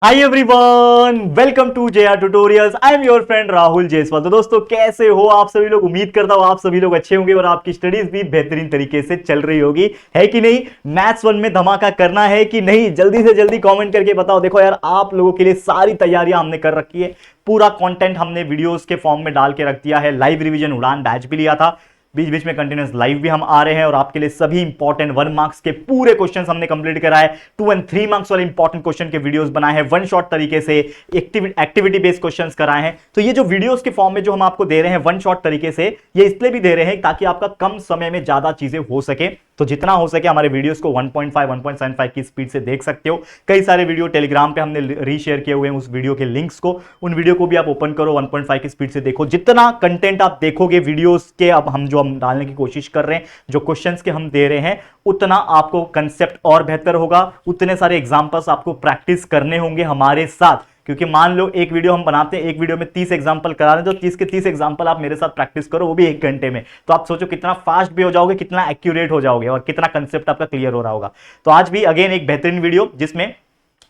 Hi everyone, welcome to JR tutorials. I am your friend Rahul Jaiswal. तो दोस्तों, कैसे हो आप सभी लोग? उम्मीद करता हूं आप सभी लोग अच्छे होंगे और आपकी स्टडीज भी बेहतरीन तरीके से चल रही होगी, है कि नहीं? मैथ्स 1 में धमाका करना है कि नहीं? जल्दी से जल्दी कमेंट करके बताओ। देखो यार, आप लोगों के लिए सारी तैयारियां हमने कर रखी है, पूरा कंटेंट हमने वीडियोस के फॉर्म में डाल के रख दिया है। लाइव रिवीजन उड़ान बैच भी लिया था, बीच बीच में कंटिन्यूस लाइव भी हम आ रहे हैं और आपके लिए सभी इंपॉर्टेंट 1 मार्क्स के पूरे क्वेश्चंस हमने कंप्लीट कराए। 2 एंड 3 मार्क्स वाले इंपॉर्टेंट क्वेश्चन के वीडियोस बनाए हैं, वन शॉट तरीके से एक्टिविटी बेस्ड क्वेश्चंस कराए हैं। तो ये जो वीडियोस के फॉर्म में जो हम आपको दे रहे हैं वन शॉट तरीके से, ये इसलिए भी दे रहे हैं ताकि आपका कम समय में ज्यादा चीजें हो सके। तो जितना हो सके हमारे वीडियोस को 1.5 1.75 की स्पीड से देख सकते हो। कई सारे वीडियो टेलीग्राम पे हमने रीशेयर किए हुए हैं, उस वीडियो के लिंक्स को, उन वीडियो को भी आप ओपन करो, 1.5 की स्पीड से देखो। जितना कंटेंट आप देखोगे वीडियोस के, अब हम डालने की कोशिश कर रहे हैं, जो क्वेश्चंस के हम दे रहे हैं, उतना आपको कंसेप्ट और बेहतर होगा, उतने सारे एग्जांपल्स आपको प्रैक्टिस करने होंगे हमारे साथ। क्योंकि मान लो एक वीडियो हम बनाते हैं, एक वीडियो में 30 एग्जांपल करा रहे हैं, तो 30 के 30 एग्जांपल आप मेरे साथ प्रैक्टिस करो, वो भी 1 घंटे में। तो आप सोचो कितना फास्ट भी हो जाओगे, कितना एक्यूरेट हो जाओगे और कितना कंसेप्ट आपका क्लियर हो रहा होगा। तो आज भी अगेन एक बेहतरीन वीडियो, जिसमें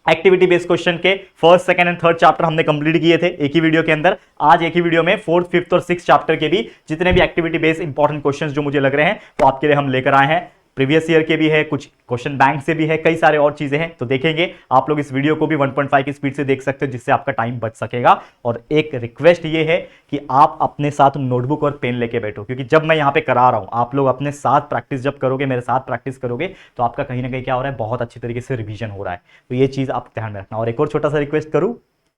एक्टिविटी बेस्ड क्वेश्चन के first, second and third chapter हमने कंप्लीट किए थे एक ही वीडियो के अंदर। आज एक ही वीडियो में फोर्थ, फिफ्थ और सिक्स चैप्टर के भी जितने भी एक्टिविटी बेस्ड इंपॉर्टेंट क्वेश्चंस जो मुझे लग रहे हैं, वो आपके लिए हम लेकर आए हैं। प्रीवियस ईयर के भी है, कुछ क्वेश्चन बैंक से भी है, कई सारे और चीजें हैं। तो देखेंगे, आप लोग इस वीडियो को भी 1.5 की स्पीड से देख सकते हो, जिससे आपका टाइम बच सकेगा। और एक रिक्वेस्ट ये है कि आप अपने साथ नोटबुक और पेन लेके बैठो, क्योंकि जब मैं यहां पे करा रहा हूं, आप लोग अपने साथ प्रैक्टिस जब करोगे, मेरे साथ प्रैक्टिस करोगे, तो आपका कहीं ना कहीं क्या हो रहा है, बहुत अच्छी तरीके से रिवीजन हो रहा है। तो ये चीज आप ध्यान में रखना। और एक और छोटा सा रिक्वेस्ट करूं,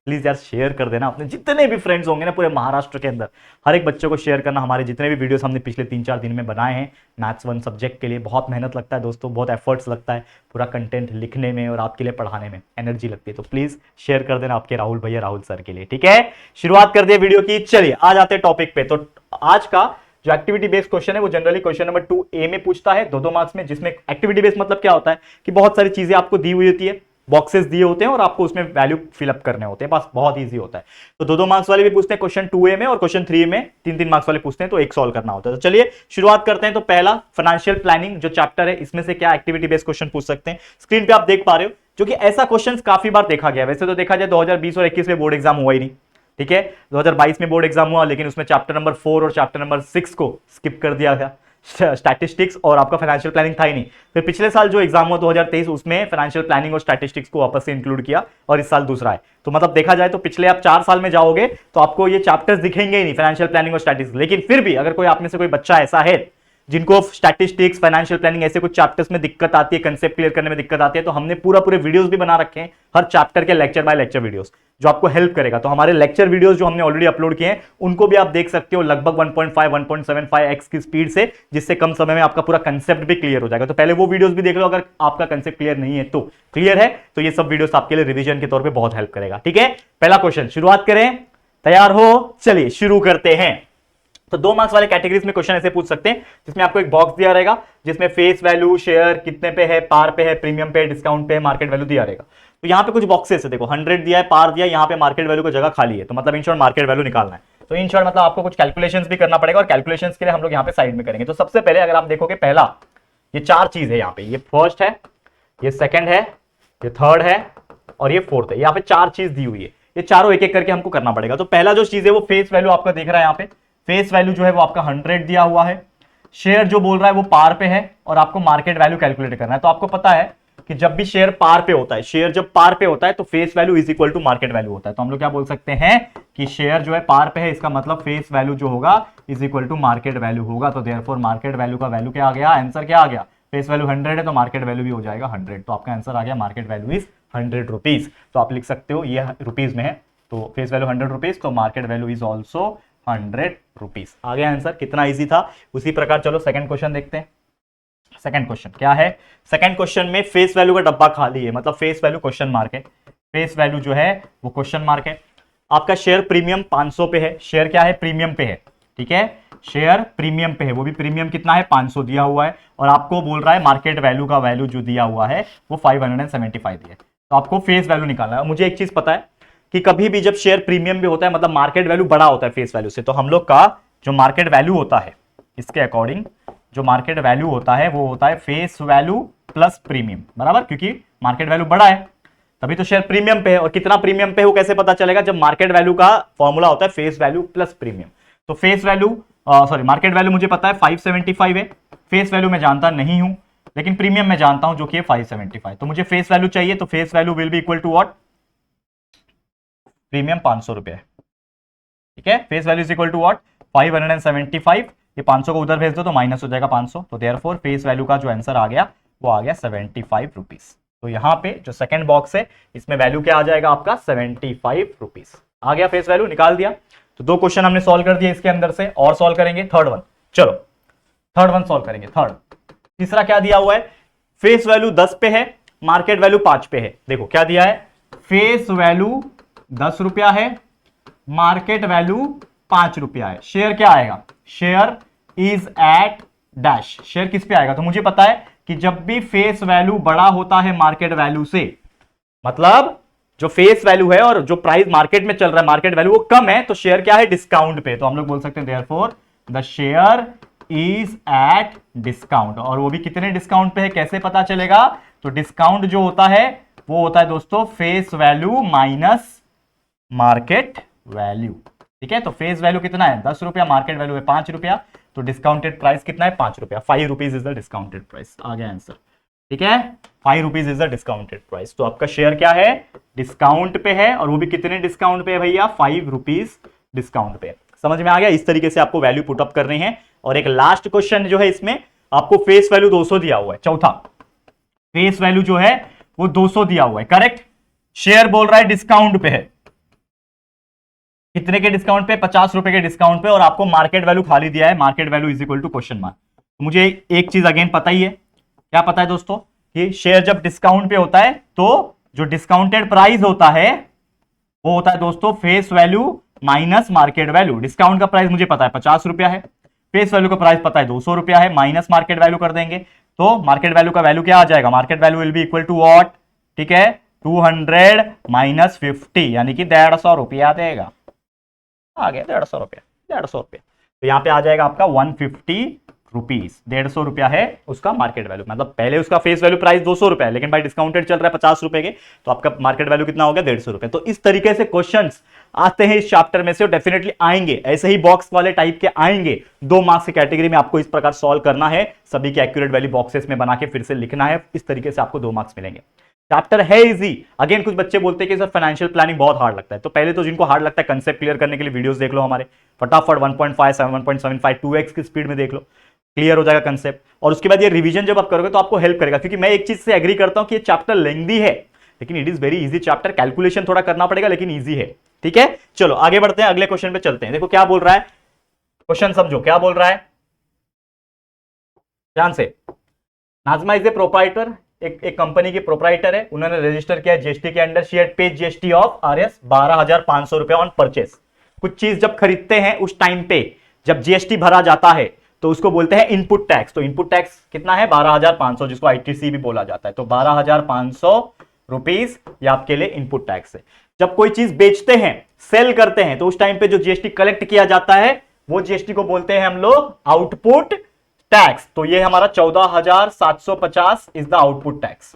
प्लीज यार शेयर कर देना अपने जितने भी फ्रेंड्स होंगे ना पूरे महाराष्ट्र के अंदर, हर एक बच्चे को शेयर करना। हमारे जितने भी वीडियोस हमने पिछले 3-4 दिन में बनाए हैं मैथ्स 1 सब्जेक्ट के लिए, बहुत मेहनत लगता है दोस्तों, बहुत एफर्ट्स लगता है पूरा कंटेंट लिखने में और आपके लिए पढ़ाने में एनर्जी लगती है। तो प्लीज शेयर कर देना आपके राहुल भैया, राहुल सर के लिए, ठीक है? शुरुआत कर दिए वीडियो की, चलिए आ जाते हैं टॉपिक पे। तो आज का जो एक्टिविटी बेस्ड क्वेश्चन है, वो जनरली क्वेश्चन नंबर 2A में पूछता है, 2-2 मार्क्स में। जिसमें एक्टिविटी बेस्ड मतलब क्या होता है कि बहुत सारी चीजें आपको दी हुई होती है, बॉक्सेस दिए होते हैं और आपको उसमें वैल्यू फिलअप करने होते हैं, बस बहुत इजी होता है। तो 2-2 मार्क्स वाले भी पूछते हैं क्वेश्चन 2A में, और क्वेश्चन 3 में 3-3 मार्क्स वाले पूछते हैं, तो एक सॉल्व करना होता है। तो चलिए शुरुआत करते हैं। तो पहला फाइनेंशियल प्लानिंग जो चैप्टर है, इसमें से क्या एक्टिविटी बेस्ड क्वेश्चन पूछ सकते हैं, स्क्रीन पे आप देख पा रहे हो। जो कि ऐसा क्वेश्चन काफी बार देखा गया, वैसे तो देखा जाए 2020 और 21 में बोर्ड एग्जाम हुआ ही नहीं, ठीक है? 2022 में बोर्ड एग्जाम हुआ, लेकिन उसमें चैप्टर नंबर 4 और चैप्टर नंबर 6 को स्किप कर दिया गया, स्टैटिस्टिक्स और आपका फाइनेंशियल प्लानिंग था ही नहीं। फिर पिछले साल जो एग्जाम हुआ 2023, उसमें फाइनेंशियल प्लानिंग और स्टैटिस्टिक्स को वापस से इंक्लूड किया, और इस साल दूसरा है। तो मतलब देखा जाए तो पिछले आप 4 साल में जाओगे तो आपको ये चैप्टर्स दिखेंगे ही नहीं, फाइनेंशियल प्लानिंग और स्टैटिस्टिक्स। लेकिन फिर भी अगर कोई आप में से कोई बच्चा ऐसा है जिनको स्टैटिस्टिक्स, फाइनेंशियल प्लानिंग ऐसे कुछ चैप्टर्स में दिक्कत आती है, कंसेप्ट क्लियर करने में दिक्कत आती है, तो हमने पूरे वीडियोस भी बना रखे हैं, हर चैप्टर के लेक्चर बाय लेक्चर वीडियोस, जो आपको हेल्प करेगा। तो हमारे लेक्चर वीडियोस जो हमने ऑलरेडी अपलोड किए हैं, उनको भी आप देख सकते हो लगभग 1.5 1.75x की स्पीड से, जिससे कम समय में आपका पूरा कंसेप्ट भी क्लियर हो जाएगा। तो पहले वो वीडियोस भी देख लो, अगर आपका कंसेप्ट क्लियर नहीं है तो। क्लियर है तो ये सब वीडियोस आपके लिए रिवीजन के तौर पर बहुत हेल्प करेगा, ठीक है? पहला क्वेश्चन शुरुआत करें, तैयार हो? चलिए शुरू करते हैं। तो 2 मार्क्स वाले कैटेगरीज में क्वेश्चन ऐसे पूछ सकते हैं, जिसमें आपको एक बॉक्स दिया रहेगा, जिसमें फेस वैल्यू, शेयर कितने पे है, पार पे है, प्रीमियम पे, डिस्काउंट पे, मार्केट वैल्यू दिया रहेगा। तो यहाँ पे कुछ बॉक्सेस है, देखो 100 दिया है, पार दिया है, यहाँ पे मार्केट वैल्यू को जगह खाली है। तो मतलब इन शॉर्ट मार्केट वैल्यू निकालना है। तो इन शॉर्ट मतलब आपको कुछ कैलकुलेशंस भी करना पड़ेगा, और कैलकुलेशंस के लिए हम लोग यहाँ पे साइड में करेंगे। तो सबसे पहले अगर आप देखोगे, पहला ये 4 चीज है यहाँ पे, ये फर्स्ट है, ये सेकंड है, ये थर्ड है और ये फोर्थ है। यहाँ पे 4 चीज दी हुई है, ये चारों एक एक करके हमको करना पड़ेगा। तो पहला जो चीज है वो फेस वैल्यू आपका दिख रहा है यहाँ पे, फेस वैल्यू जो है वो आपका 100 दिया हुआ है। शेयर जो बोल रहा है वो पार पे है, और आपको मार्केट वैल्यू कैलकुलेट करना है। तो आपको पता है कि जब भी शेयर पार पे होता है, शेयर जब पार पे होता है, तो face value is equal to market value होता है। तो हम लोग क्या बोल सकते हैं कि शेयर जो है पार पे है, इसका मतलब फेस वैल्यू जो होगा is equal to market value होगा। तो देयरफॉर मार्केट वैल्यू का वैल्यू क्या आ गया, आंसर क्या आ गया? फेस वैल्यू 100 है तो मार्केट वैल्यू भी हो जाएगा 100। तो आपका आंसर आ गया, मार्केट वैल्यू इज 100 रुपीज। तो आप लिख सकते हो, ये रुपीज में है, तो फेस वैल्यू 100 रुपीज, तो market value is also 100 rupees. आ गया आंसर, कितना इजी था। उसी प्रकार चलो सेकंड क्वेश्चन देखते हैं। सेकंड क्वेश्चन क्या है? सेकंड क्वेश्चन में फेस वैल्यू का डब्बा खाली है, मतलब फेस वैल्यू क्वेश्चन मार्क है, फेस वैल्यू जो है वो क्वेश्चन मार्क है। आपका शेयर प्रीमियम 500 पे है, शेयर क्या है, प्रीमियम पे है, ठीक है? शेयर प्रीमियम पे है, वो भी प्रीमियम कितना है, 500 दिया हुआ है, और आपको बोल रहा है मार्केट वैल्यू का वैल्यू जो दिया हुआ है वो 575 दिया है। तो आपको फेस वैल्यू निकालना है। मुझे एक चीज पता है कि कभी भी जब शेयर प्रीमियम भी होता है, मतलब मार्केट वैल्यू बड़ा होता है फेस वैल्यू से, तो हम लोग का जो मार्केट वैल्यू होता है, इसके अकॉर्डिंग जो मार्केट वैल्यू होता है वो होता है फेस वैल्यू प्लस प्रीमियम, बराबर, क्योंकि मार्केट वैल्यू बड़ा है तभी तो शेयर प्रीमियम पे है। और कितना प्रीमियम पे है वो कैसे पता चलेगा? जब मार्केट वैल्यू का फॉर्मूला होता है फेस वैल्यू प्लस प्रीमियम। तो face value sorry market value मुझे पता है 575 है, फेस वैल्यू मैं जानता नहीं हूं, लेकिन प्रीमियम मैं जानता हूं जो कि है 575। तो मुझे फेस वैल्यू चाहिए, तो face value will be equal to what? Premium 500 रुपए है, ठीक है। Face value is equal to what? 575। ये 500 को उधर भेज दो तो माइनस हो जाएगा 500, तो देयरफॉर फेस वैल्यू का जो आंसर आ गया वो आ गया 75 रुपीज। तो यहां पे जो सेकंड बॉक्स है इसमें वैल्यू क्या आ जाएगा आपका? 75 रुपीज आ गया, फेस वैल्यू निकाल दिया। तो दो क्वेश्चन हमने सॉल्व कर दिया इसके अंदर से, और सॉल्व करेंगे थर्ड वन। चलो थर्ड वन सॉल्व करेंगे। थर्ड तीसरा क्या दिया हुआ है? फेस वैल्यू 10 पे है, मार्केट वैल्यू 5 पे है। देखो क्या दिया है, फेस वैल्यू 10 रुपया है, मार्केट वैल्यू 5 रुपया है। शेयर क्या आएगा? Share is at dash. Share किस पे आएगा? तो मुझे पता है कि जब भी फेस वैल्यू बड़ा होता है मार्केट वैल्यू से, मतलब जो फेस वैल्यू है और जो प्राइस मार्केट में चल रहा है मार्केट वैल्यू वो कम है, तो शेयर क्या है? डिस्काउंट पे। तो हम लोग बोल सकते हैं therefore the share is at discount. और वो भी कितने डिस्काउंट पे है कैसे पता चलेगा? तो डिस्काउंट जो होता है वो होता है दोस्तों face value minus market value, ठीक है। तो फेस वैल्यू कितना है? 10 रुपया, मार्केट वैल्यू है 5 रुपया, तो डिस्काउंटेड प्राइस कितना है? 5 रुपया। 5 rupees is the discounted price. आ गया आंसर, ठीक है। 5 rupees is the discounted price. तो आपका शेयर क्या है? डिस्काउंट पे है, और वो भी कितने डिस्काउंट पे है भैया? 5 रुपीज डिस्काउंट पे। समझ में आ गया? इस तरीके से आपको वैल्यू पुट अप करनी है। और एक लास्ट क्वेश्चन जो है इसमें आपको फेस वैल्यू 200 दिया हुआ है। चौथा फेस वैल्यू जो है वो 200 दिया हुआ है, करेक्ट। शेयर बोल रहा है डिस्काउंट पे है, कितने के डिस्काउंट पे? 50 रुपए के डिस्काउंट पे, और आपको मार्केट वैल्यू खाली दिया है, market value is equal to question mark. मुझे एक चीज अगेन पता ही है, क्या पता है दोस्तों? कि शेयर जब डिस्काउंट पे होता है तो जो डिस्काउंटेड प्राइस होता है वो होता है दोस्तों face value minus market value. Discount का प्राइस मुझे पता है 50 रुपया है, फेस वैल्यू का प्राइस पता है 200 रुपया है, माइनस मार्केट वैल्यू कर देंगे तो मार्केट वैल्यू का वैल्यू क्या आ जाएगा? Market value will be equal to what? ठीक है, 200 माइनस 50 यानी कि 150 रुपया देगा। आ गया 150 रुपया, 150 रुपया। तो यहां पे आ जाएगा आपका 150 रुपीज। 150 रुपया है उसका मार्केट वैल्यू, मतलब पहले उसका फेस वैल्यू प्राइस 200 रुपया है, लेकिन भाई डिस्काउंटेड चल रहा है 50 रुपए के, तो आपका मार्केट वैल्यू कितना हो गया? 150 रुपए। तो इस तरीके से क्वेश्चंस आते हैं इस चैप्टर में से, और डेफिनेटली आएंगे ऐसे ही बॉक्स वाले टाइप के आएंगे। 2 मार्क्स की कैटेगरी में आपको इस प्रकार सॉल्व करना है, सभी के एक्यूरेट वैल्यू बॉक्सेस में बना के फिर से लिखना है। इस तरीके से आपको 2 मार्क्स मिलेंगे। चैप्टर है इजी। अगेन कुछ बच्चे बोलते हैं कि सर फाइनेंशियल प्लानिंग बहुत हार्ड लगता है, तो पहले तो जिनको हार्ड लगता है कंसेप्ट क्लियर करने के लिए वीडियोस देख लो हमारे, फटाफट 1.5 1.75 2x की स्पीड में देख लो, क्लियर हो जाएगा कंसेप्ट। और उसके बाद ये रिवीजन जब आप करोगे तो आपको हेल्प करेगा, क्योंकि मैं एक चीज से एग्री करता हूं कि ये चैप्टर लेंथी है, लेकिन it is very easy chapter. Calculation थोड़ा करना पड़ेगा लेकिन इजी है, ठीक है। चलो आगे बढ़ते हैं, अगले क्वेश्चन पे चलते हैं। देखो क्या बोल रहा है क्वेश्चन, समझो क्या बोल रहा है ध्यान से। नाजमा इज ए प्रोप्राइटर, एक कंपनी की प्रोप्राइटर है, उन्होंने रजिस्टर किया जीएसटी के under. She had paid GST of RS 12,500 रुपए ऑन परचेस। कुछ चीज जब खरीदते हैं उस टाइम पे जब जीएसटी भरा जाता है तो उसको बोलते हैं इनपुट टैक्स। तो इनपुट टैक्स कितना है? 12,500, जिसको आईटीसी भी बोला जाता है। तो 12,500 रुपीज ये आपके लिए इनपुट टैक्स है। जब कोई चीज बेचते हैं, सेल करते हैं, तो उस टाइम पे जो जीएसटी कलेक्ट किया जाता है वो जीएसटी को बोलते हैं हम लोग आउटपुट टैक्स। तो ये हमारा 14,750 इज द आउटपुट टैक्स,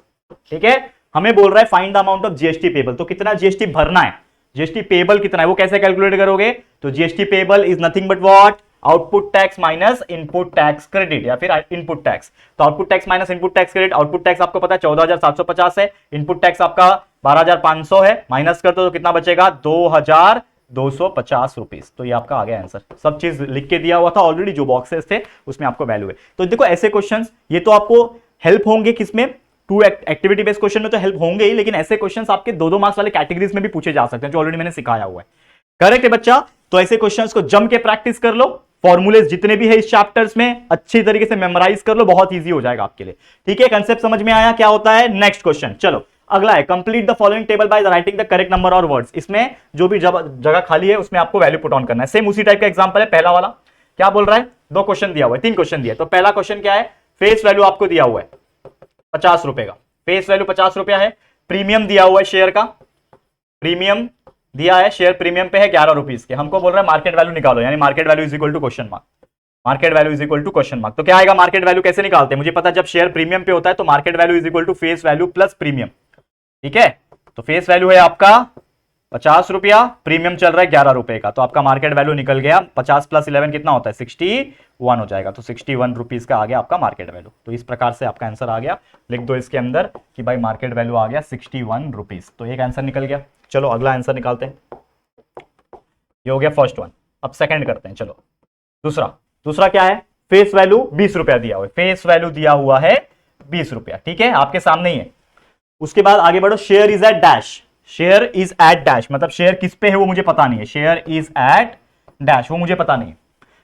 ठीक है। हमें बोल रहा है find the amount of GST payable. तो कितना जीएसटी भरना है, जीएसटी पेबल कितना है वो कैसे कैलकुलेट करोगे? तो GST payable is nothing but what? Output tax minus input tax credit, या फिर इनपुट टैक्स। तो output tax minus input tax credit. Output tax आपको पता है 14,750 है, इनपुट टैक्स आपका 12,500 है, माइनस कर दो तो कितना बचेगा? 2,250 रुपीज। तो ये आपका आ गया आंसर। सब चीज लिख के दिया हुआ था ऑलरेडी, जो बॉक्सेस थे उसमें आपको वैल्यू है। तो देखो ऐसे क्वेश्चंस ये तो आपको हेल्प होंगे, किसमें? 2 एक्टिविटी बेस्ड क्वेश्चन में तो हेल्प होंगे ही, लेकिन ऐसे क्वेश्चंस आपके 2-2 मार्क्स वाले कैटेगरीज में भी पूछे जा सकते हैं, जो ऑलरेडी मैंने सिखाया हुआ है। करेक्ट है बच्चा? तो ऐसे क्वेश्चंस को जम के प्रैक्टिस कर लो, फॉर्मूलेस जितने भी है इस चैप्टर्स में अच्छी तरीके से मेमोराइज कर लो, बहुत इजी हो जाएगा आपके लिए, ठीक है। कंसेप्ट समझ में आया क्या होता है? नेक्स्ट क्वेश्चन चलो अगला है, complete the following table by writing the correct number और वर्ड्स। इसमें जो भी जगह खाली है उसमें आपको वैल्यू पुट ऑन करना है। सेम उसी टाइप का एग्जांपल है पहला वाला। क्या बोल रहा है? 2 क्वेश्चन दिया हुआ है, 3 क्वेश्चन दिया है। तो पहला क्वेश्चन क्या है? फेस वैल्यू आपको दिया हुआ है 50 रुपए का, फेस वैल्यू 50 रुपया है। प्रीमियम दिया हुआ है शेयर का, प्रीमियम दिया है, शेयर प्रीमियम पे है 11 रुपीज के। हमको बोल रहा है मार्केट वैल्यू निकालो, यानी market value is equal to question mark. Market value is equal to question mark. तो क्या आएगा? मार्केट वैल्यू कैसे निकालते हैं? मुझे पता है जब शेयर प्रीमियम पे होता है तो market value is equal to face value plus premium, ठीक है। तो फेस वैल्यू है आपका 50 रुपया, प्रीमियम चल रहा है 11 रुपए का, तो आपका मार्केट वैल्यू निकल गया 50 + 11 कितना होता है 61 हो जाएगा, तो 61 रुपीज का आ गया आपका मार्केट वैल्यू। तो इस प्रकार से आपका आंसर आ गया, लिख दो इसके अंदर कि भाई मार्केट वैल्यू आ गया 61 रुपीज। तो एक आंसर निकल गया। चलो अगला आंसर निकालते हैं। ये हो गया फर्स्ट वन। अब सेकंड करते हैं। चलो दूसरा क्या है, फेस वैल्यू 20 रुपया दिया हुआ है, फेस वैल्यू दिया हुआ है 20 रुपया, ठीक है, आपके सामने ही है। उसके बाद आगे बढ़ो, share is at dash, share is at dash मतलब शेयर किस पे है वो मुझे पता नहीं है, शेयर इज एट डैश वो मुझे पता नहीं है,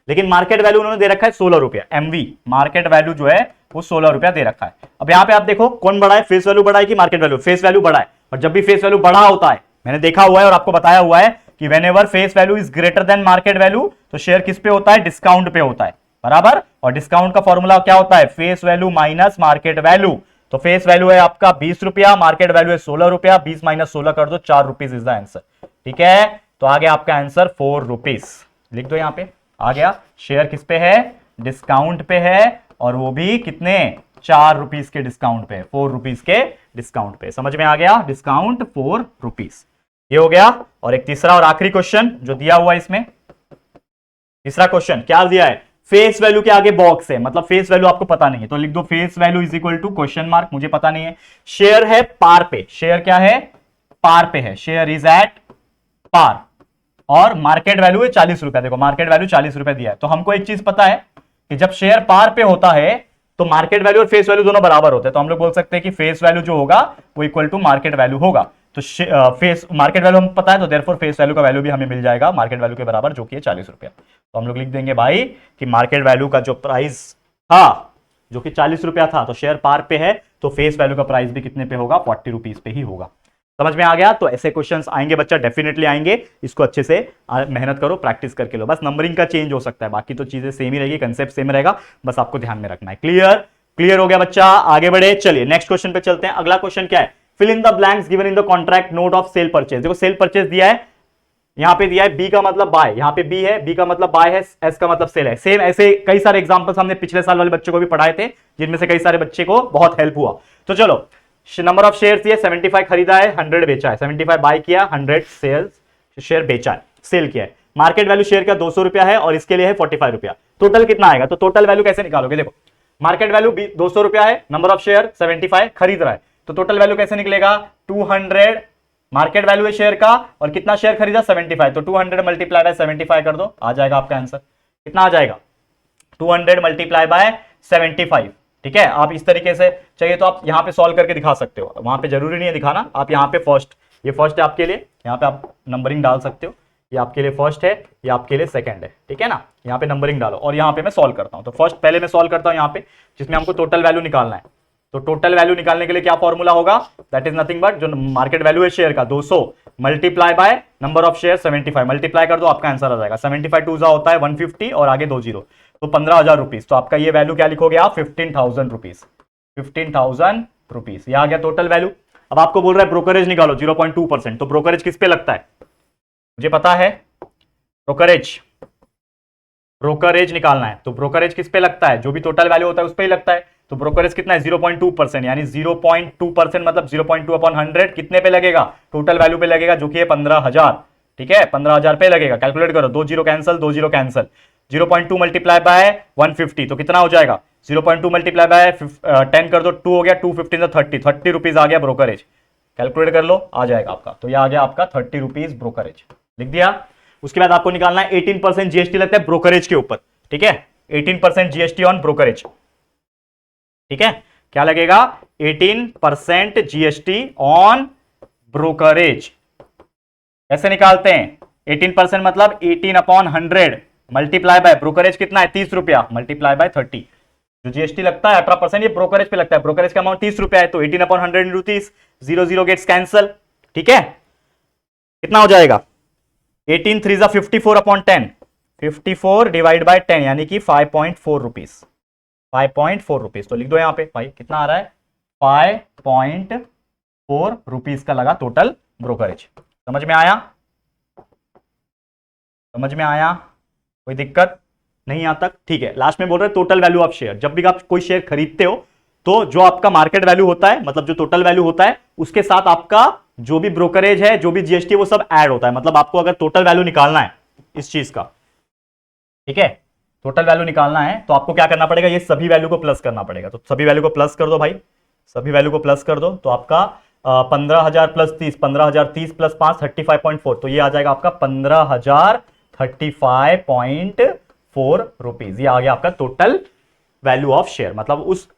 लेकिन मार्केट वैल्यू उन्होंने दे रखा है 16 रुपया, एमवी मार्केट वैल्यू जो है वो 16 रुपया दे रखा है। अब यहां पे आप देखो कौन बड़ा है, फेस वैल्यू बड़ा है कि मार्केट वैल्यू, फेस वैल्यू बड़ा है। और जब भी फेस वैल्यू बड़ा होता है, मैंने देखा हुआ है और आपको बताया हुआ है कि whenever face value is greater than market value, तो शेयर किस पे होता है, डिस्काउंट पे होता है, बराबर। और डिस्काउंट का फॉर्मूला क्या होता है, face value minus market value. तो फेस वैल्यू है आपका 20 रुपया, मार्केट वैल्यू है 16 रुपया, 20 - 16 कर दो, 4 रुपीज इज द आंसर, ठीक है। तो आ गया आपका आंसर 4 रुपीज, लिख दो यहां पे, आ गया। शेयर किस पे है, डिस्काउंट पे है, और वो भी कितने, 4 रुपीज के डिस्काउंट पे, 4 रुपीज के डिस्काउंट पे, समझ में आ गया, डिस्काउंट 4 रुपीज, ये हो गया। और एक तीसरा और आखिरी क्वेश्चन जो दिया हुआ है इसमें, तीसरा क्वेश्चन क्या दिया है, फेस वैल्यू के आगे बॉक्स है, मतलब फेस वैल्यू आपको पता नहीं है, तो लिख दो face value is equal to question mark, मुझे पता नहीं है। शेयर है पार पे, शेयर क्या है, पार पे है, शेयर इज एट पार, और मार्केट वैल्यू है 40 रुपया, देखो मार्केट वैल्यू 40 रुपया दिया है। तो हमको एक चीज पता है कि जब शेयर पार पे होता है तो मार्केट वैल्यू और फेस वैल्यू दोनों बराबर होते हैं, तो हम लोग बोल सकते हैं कि फेस वैल्यू जो होगा वो इक्वल टू मार्केट वैल्यू होगा। तो फेस मार्केट वैल्यू हमें पता है, तो देयरफॉर फेस वैल्यू का वैल्यू भी हमें मिल जाएगा मार्केट वैल्यू के बराबर, जो कि है 40 रुपया। तो हम लोग लिख देंगे भाई कि मार्केट वैल्यू का जो प्राइस था, जो कि 40 रुपया था, तो शेयर पार पे है, तो फेस वैल्यू का प्राइस भी कितने पे होगा, 40 रुपीज पे ही होगा। समझ में आ गया। तो ऐसे क्वेश्चंस आएंगे बच्चा, डेफिनेटली आएंगे, इसको अच्छे से मेहनत करो, प्रैक्टिस करके लो। बस नंबरिंग का चेंज हो सकता है, बाकी तो चीजें सेम ही रहेगी, कंसेप्ट सेम रहेगा, बस आपको ध्यान में रखना है। क्लियर, क्लियर हो गया बच्चा, आगे बढ़े। चलिए नेक्स्ट क्वेश्चन पे चलते हैं। अगला क्वेश्चन क्या है, fill in the blanks given in the contract note of sale purchase. देखो सेल परचेज दिया है, यहां पे दिया है बी का मतलब बाय, यहां पे बी है, बी का मतलब बाय है, एस का मतलब सेल है। सेम ऐसे कई सारे एग्जांपल्स हमने पिछले साल वाले बच्चों को भी पढ़ाए थे, जिनमें से कई सारे बच्चे को बहुत हेल्प हुआ। तो चलो, नंबर ऑफ शेयर्स ये 75 खरीदा है, 100 बेचा है, 75 बाय किया, 100 सेल्स शेयर बेचा है, सेल किया है। मार्केट वैल्यू शेयर का 200 रुपया है और इसके लिए है 45 रुपया। टोटल कितना आएगा, तो टोटल वैल्यू कैसे निकालोगे, देखो मार्केट वैल्यू 200 रुपया है, नंबर ऑफ शेयर 75 खरीद रहा है, तो टोटल वैल्यू कैसे निकलेगा, 200 मार्केट वैल्यू है शेयर का, और कितना शेयर खरीदा 75, तो 200 मल्टीप्लाई बाय 75 कर दो, आ जाएगा आपका आंसर। कितना आ जाएगा, 200 मल्टीप्लाई बाय 75, ठीक है। आप इस तरीके से चाहिए तो आप यहां पे सॉल्व करके दिखा सकते हो, वहां पे जरूरी नहीं है दिखाना, आप यहां पे फर्स्ट, ये फर्स्ट है आपके लिए, यहां पे आप नंबरिंग डाल सकते हो, ये आपके लिए फर्स्ट है, ये आपके लिए सेकंड है, ठीक है ना। यहाँ पे नंबरिंग डालो और यहाँ पे मैं सॉल्व करता हूँ। तो फर्स्ट पहले मैं सॉल्व करता हूँ यहाँ पे, जिसमें हमको टोटल वैल्यू निकालना है। तो टोटल वैल्यू निकालने के लिए क्या फॉर्मूला होगा, दैट इज नथिंग बट जो मार्केट वैल्यू है शेयर का 200 multiply by number of share 75, multiply कर दो, आपका आंसर आ जाएगा। 75 टू होता है 150 और आगे 2 जीरो, तो 15,000 रुपीज। तो आपका ये वैल्यू क्या लिखोगे आप, 15,000 रुपीज, 15,000 रुपीज, ये आ गया टोटल वैल्यू। अब आपको बोल रहा है ब्रोकरेज निकालो 0.2%, तो ब्रोकरेज किस पे लगता है, मुझे पता है, ब्रोकरेज निकालना है, तो ब्रोकरेज किस पे लगता है, जो भी टोटल वैल्यू होता है उस पे ही लगता है। तो ब्रोकरेज कितना है, 0.2%, यानी 0.2% मतलब 0.2/100 कितने पे लगेगा, टोटल वैल्यू पे लगेगा, जो कि है 15,000, ठीक है, 15,000 पे लगेगा। कैलकुलेट करो, 2 zero cancel, 2 zero cancel, 0.2 multiply by 150, तो कितना हो जाएगा, 0.2 मल्टीप्लाई बाय 10 कर दो, 2 हो गया, 2 15 30 रुपीज आ गया ब्रोकरेज। कैलकुलेट कर लो, आ जाएगा आपका, तो ये आ गया आपका 30 रुपीज ब्रोकरेज, लिख दिया। उसके बाद आपको निकालना है 18% जीएसटी लगता है ब्रोकरेज के ऊपर, ठीक है, 18% जीएसटी ऑन ब्रोकरेज, ठीक है, क्या लगेगा, 18% जीएसटी ऑन ब्रोकरेज। कैसे निकालते हैं, 18% मतलब 18/100 मल्टीप्लाई बाय ब्रोकरेज कितना है 30 रुपया, मल्टीप्लाई बाय 30, जो जीएसटी लगता है 18% ये ब्रोकरेज पे लगता है, ब्रोकरेज का अमाउंट 30 रुपया है, तो 18/100 इंटू 30, 0 0 गेट्स कैंसल, ठीक है। कितना हो जाएगा, 18 3 जा 54/10, 54 डिवाइड बाय 10 यानी कि 5.4 रुपीज, 5.4 रुपीज। तो लिख दो यहां पे भाई कितना आ रहा है, 5.4 रुपीज का लगा टोटल ब्रोकरेज। समझ में आया, समझ में आया, कोई दिक्कत नहीं यहां तक, ठीक है। लास्ट में बोल रहे हैं टोटल वैल्यू ऑफ शेयर, जब भी आप कोई शेयर खरीदते हो तो जो आपका मार्केट वैल्यू होता है, मतलब जो टोटल वैल्यू होता है, उसके साथ आपका जो भी ब्रोकरेज है, जो भी जीएसटी, वो सब ऐड होता है। मतलब आपको अगर टोटल वैल्यू निकालना है इस चीज का, ठीक है, टोटल वैल्यू निकालना है तो आपको क्या करना पड़ेगा, ये सभी वैल्यू को प्लस करना पड़ेगा। तो सभी वैल्यू को प्लस कर दो भाई, सभी वैल्यू को प्लस कर दो। तो आपका 15,000 प्लस 30, 15,030 प्लस 5 35.4, तो ये आ जाएगा आपका 15,035.4 रुपीज। ये आ गया आपका टोटल वैल्यू ऑफ शेयर। मतलब उस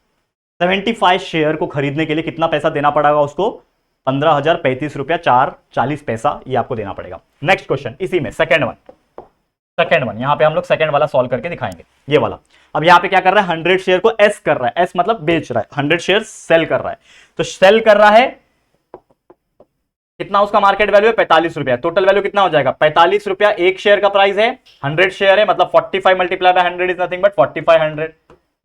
75 शेयर को खरीदने के लिए कितना पैसा देना पड़ेगा उसको, 15,035 रुपया 40 पैसा, ये आपको देना पड़ेगा। नेक्स्ट क्वेश्चन इसी में सेकंड वन यहां पे हम लोग सेकंड वाला सॉल्व करके दिखाएंगे, ये वाला। अब यहां पे क्या कर रहा है, 100 शेयर को एस कर रहा है, एस मतलब बेच रहा है, 100 शेयर सेल कर रहा है। तो सेल कर रहा है कितना, उसका मार्केट वैल्यू है 45 रुपया। टोटल वैल्यू कितना हो जाएगा, 45 रुपया एक शेयर का प्राइस है, 100 शेयर है, मतलब 45 multiply by 100 is nothing but 4500।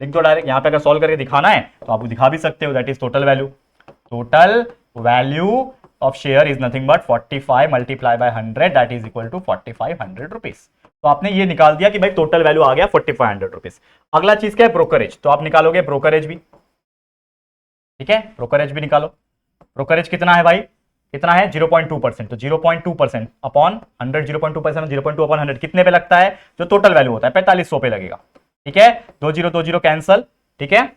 लिख दो डायरेक्ट, यहां पे अगर सॉल्व करके दिखाना है तो आप दिखा भी सकते हो, that is total value. Total value of share is nothing but 45 multiply by 100 that is equal to 4500 rupees. तो आपने ये निकाल दिया कि भाई टोटल वैल्यू आ गया 4500 रुपीज। अगला चीज क्या है, ब्रोकरेज। तो आप निकालोगे ब्रोकरेज भी, ठीक है, ब्रोकरेज भी निकालो। ब्रोकरेज कितना है भाई, कितना है 0.2%। तो 0.2% अपॉन 100, 0.2%, 0.2 अपॉन 100 कितने पे लगता है, जो टोटल वैल्यू होता है 4500 पे लगेगा, ठीक है। 20 कैंसल, ठीक है।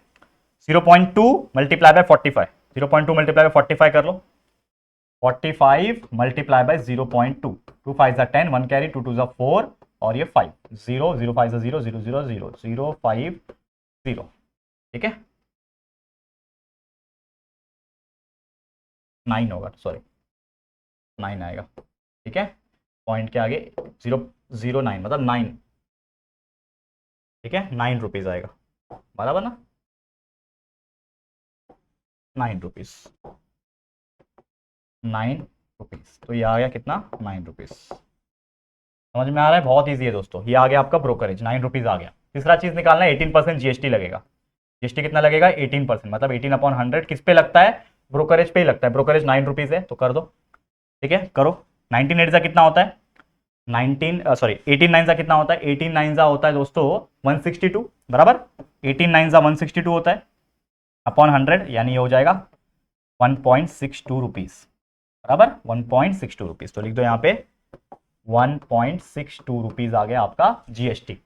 0.2 मल्टीप्लाई बाय 45, 0.2 मल्टीप्लाई बाय 45 कर लो, 45 मल्टीप्लाई बाय 0.2, 2 5 10, 1 कैरी, 2 2 4 और ये 5, 0 0 5 0 0 0 0 0 5 0, ठीक है। 9 होगा, सॉरी 9 आएगा, ठीक है। पॉइंट के आगे 009 मतलब 9, ठीक है, 9 रुपीज आएगा, बराबर ना, 9 रुपीज, 9 रुपीज। तो ये आ गया कितना, 9 रुपीज। समझ में आ रहा है, बहुत ईजी है दोस्तों। ये आ गया आपका ब्रोकरेज, 9 रुपीज आ गया। तीसरा चीज निकालना है, 18% जीएसटी लगेगा। जीएसटी कितना लगेगा, 18%, मतलब 18 अपॉन 100 किस पे लगता है, ब्रोकरेज पे ही लगता है। ब्रोकरेज 9 रुपीज है, तो कर दो, ठीक है, करो। 19 8 कितना होता है, 18 9 कितना होता है, 18 9 होता है दोस्तों 162, बराबर। 18 9 162 होता है अपॉन 100, यानी ये हो जाएगा 1.62 रुपीज, बराबर 1.62 रुपीज। तो लिख दो यहाँ पे 1.62 रुपीज आ गया आपका जीएसटी।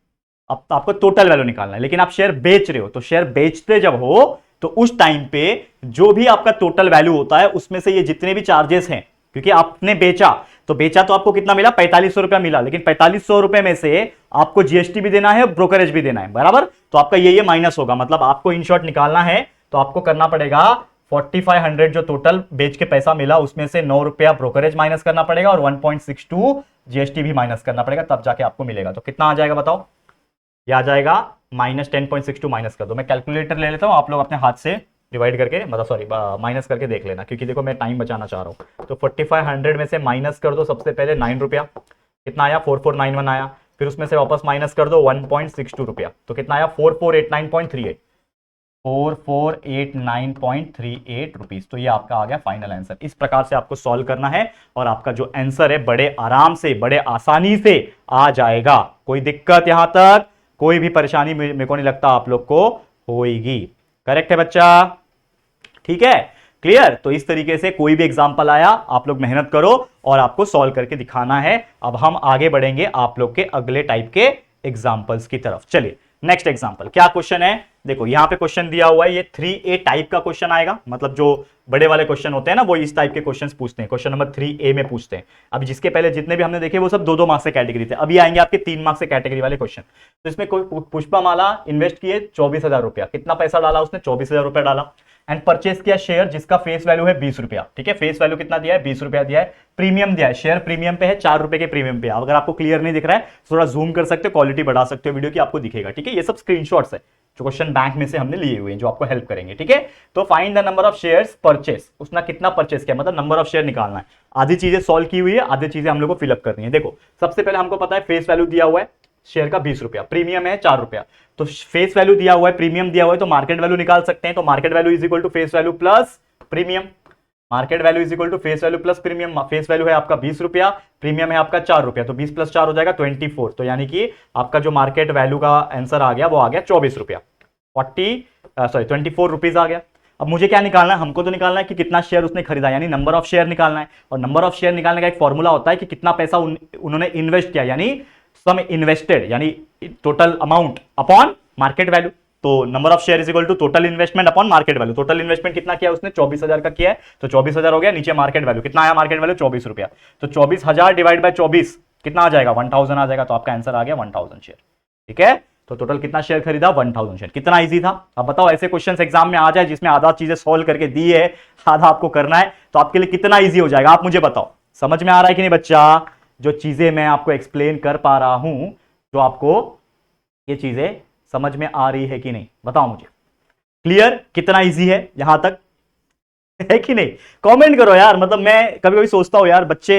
अब तो आपको टोटल वैल्यू निकालना है, लेकिन आप शेयर बेच रहे हो, तो शेयर बेचते जब हो तो उस टाइम पे जो भी आपका टोटल वैल्यू होता है उसमें से ये जितने भी चार्जेस हैं, क्योंकि आपने बेचा तो आपको कितना मिला, 4500 रुपया मिला, लेकिन 4500 रुपए में से आपको जीएसटी भी देना है, ब्रोकरेज भी देना है, बराबर। तो आपका ये माइनस होगा। मतलब आपको इन शॉर्ट निकालना है तो आपको करना पड़ेगा 4500 जो टोटल बेच के पैसा मिला उसमें से 9 रुपया ब्रोकरेज माइनस करना पड़ेगा और 1.62 जीएसटी भी माइनस करना पड़ेगा, तब जाके आपको मिलेगा। तो कितना आ जाएगा बताओ, ये आ जाएगा -10.62। माइनस कर दो, मैं कैलकुलेटर ले लेता हूं, आप लोग अपने हाथ से डिवाइड करके, मतलब सॉरी माइनस करके देख लेना, क्योंकि देखो मैं टाइम बचाना चाह रहा हूं। तो 4500 में से माइनस कर दो सबसे पहले 9 रुपया, कितना आया 4491 आया। फिर उसमें से वापस माइनस कर दो 1.62 रुपया, तो कितना आया 4489.38, 4489.38 रुपीज। तो ये आपका आ गया फाइनल आंसर। इस प्रकार से आपको सॉल्व करना है और आपका जो आंसर है बड़े आराम से, बड़े आसानी से आ जाएगा। कोई दिक्कत यहां तक, कोई भी परेशानी मेरे को नहीं लगता आप लोग को होगी। करेक्ट है बच्चा, ठीक है, क्लियर। तो इस तरीके से कोई भी एग्जांपल आया आप लोग मेहनत करो और आपको सॉल्व करके दिखाना है। अब हम आगे बढ़ेंगे आप लोग के अगले टाइप के एग्जांपल्स की तरफ। चलिए नेक्स्ट एग्जांपल, क्या क्वेश्चन है, देखो यहां पे क्वेश्चन दिया हुआ है, ये 3A टाइप का क्वेश्चन आएगा। मतलब जो बड़े वाले क्वेश्चन होते हैं ना, वो इस टाइप के क्वेश्चंस पूछते हैं, क्वेश्चन नंबर 3A में पूछते हैं। अब जिसके पहले जितने भी हमने देखे वो सब 2-2 मार्क्स से कैटेगरी थे, अभी आएंगे आपके 3 मार्क्स से कैटेगरी वाले क्वेश्चन। तो इसमें पुष्पा माला इन्वेस्ट किए 24,000 रुपया, कितना पैसा डाला उसने, 24,000 रुपया डाला। एंड परचेस किया शेयर जिसका फेस वैल्यू है 20 रुपया, ठीक है, फेस वैल्यू कितना दिया है 20 रुपया दिया है। प्रीमियम दिया है, शेयर प्रीमियम पे है, 4 रुपए के प्रीमियम पे। अगर आपको क्लियर नहीं दिख रहा है थोड़ा जूम कर सकते हो, क्वालिटी बढ़ा सकते हो वीडियो की, आपको दिखेगा, ठीक है। ये सब स्क्रीनशॉट्स है जो क्वेश्चन बैंक में से हमने लिए हुए हैं, जो आपको हेल्प करेंगे, ठीक है। तो find the number of shares purchase, उसने कितना परचेस किया, मतलब नंबर ऑफ शेयर निकालना है। आधी चीजें सॉल्व की हुई है, आधी चीजें हम लोग को फिलअप करनी है। देखो सबसे पहले हमको पता है फेस वैल्यू दिया हुआ है शेयर का 20 रुपया, प्रीमियम है 4 रुपया। तो फेस वैल्यू दिया हुआ है, प्रीमियम दिया हुआ है, तो मार्केट वैल्यू निकाल सकते हैं। तो market value is equal to face value plus premium, market value is equal to face value plus premium. Face value है आपका 20 रुपया, प्रीमियम है आपका 4 रुपया, तो 20 प्लस 4 हो जाएगा 24। तो यानी कि आपका जो मार्केट वैल्यू का आंसर आ गया वो आ गया 24 रुपया, 24 रुपीज आ गया। अब मुझे क्या निकालना है, हमको तो निकालना है कि कितना शेयर उसने खरीदा, यानी नंबर ऑफ शेयर निकालना है। और नंबर ऑफ शेयर निकालने का एक फॉर्मूला होता है कि कितना पैसा उन्होंने इन्वेस्ट किया, यानी सम इन्वेस्टेड, यानी total amount upon market value. तो number of share is equal to total investment upon market value. Total investment कितना किया उसने, 24,000 का किया है, तो 24,000 हो गया। नीचे मार्केट वैल्यू कितना आया, मार्केट वैल्यू 24 रुपया, तो 24,000 डिवाइड बाय 24 कितना आ जाएगा, 1000 आ जाएगा। तो आपका आंसर आ गया 1000 शेयर। ठीक है, तो टोटल कितना शेयर खरीदा, 1000 शेयर। कितना इजी था। अब बताओ ऐसे क्वेश्चंस एग्जाम में आ जाए जिसमें आधा चीजें सॉल्व करके दी है, आधा आपको करना है, तो आपके लिए कितना इजी हो जाएगा, आप मुझे बताओ। समझ में आ रहा है कि नहीं बच्चा, जो चीजें मैं आपको एक्सप्लेन कर पा रहा हूं, जो आपको ये चीजें समझ में आ रही है कि नहीं, बताओ मुझे। क्लियर, कितना इजी है यहां तक, है कि नहीं? कमेंट करो यार। मतलब मैं कभी कभी सोचता हूं यार, बच्चे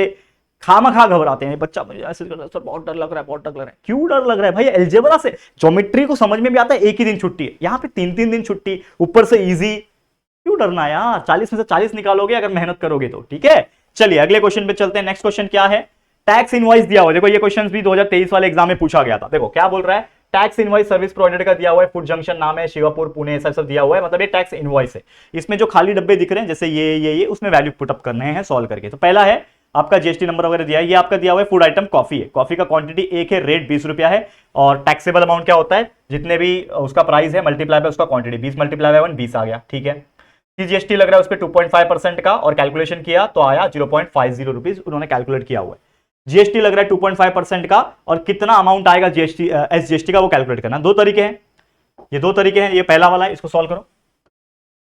खामखा घबराते हैं, बच्चा मुझे ऐसे कर रहा है, सर बहुत डर लग रहा है, बहुत डर लग रहा है। क्यों डर लग रहा है भाई, अलजेब्रा से ज्योमेट्री को समझ में भी आता है, एक ही दिन छुट्टी है, यहां पे 3-3 दिन छुट्टी, ऊपर से इजी, क्यों डरना यार। 40 में से 40 निकालोगे अगर मेहनत करोगे तो। ठीक है, चलिए अगले क्वेश्चन पे चलते हैं। नेक्स्ट क्वेश्चन क्या है, टैक्स इनवॉइस दिया हुआ। देखो ये क्वेश्चन भी 2023 वाले एग्जाम में पूछा गया था। देखो क्या बोल रहा है, टैक्स इनवॉइस सर्विस प्रोवाइडर का दिया हुआ है, फूड जंक्शन नाम है, शिवापुर पुणे, सब दिया हुआ है। मतलब ये टैक्स इनवॉइस है। इसमें जो खाली डब्बे दिख रहे हैं जैसे ये उसमें वैल्यू पुटअप करने हैं सॉल्व करके। तो पहला है आपका जीएसटी नंबर वगैरह दिया है। ये आपका दिया हुआ है फूड आइटम कॉफी है, कॉफी का क्वांटिटी 1 है, रेट 20 रुपया है, और टैक्सेबल अमाउंट क्या होता है, जितने भी उसका प्राइस है मल्टीप्लाई बाय उसका क्वांटिटी, 20 मल्टीप्लाई बाय 1 20 आ गया। ठीक है, सीजीएसटी लग रहा है उस पर 2.5% का, और कैलकुलेशन किया तो आया 0.50 रुपीज उन्होंने कैलकुलेट किया हुआ है। जीएसटी लग रहा है 2.5% का, और कितना अमाउंट आएगा जीएसटी एसजीएसटी का वो कैलकुलेट करना। दो तरीके हैं, ये दो तरीके हैं। ये पहला वाला है, इसको सॉल्व करो।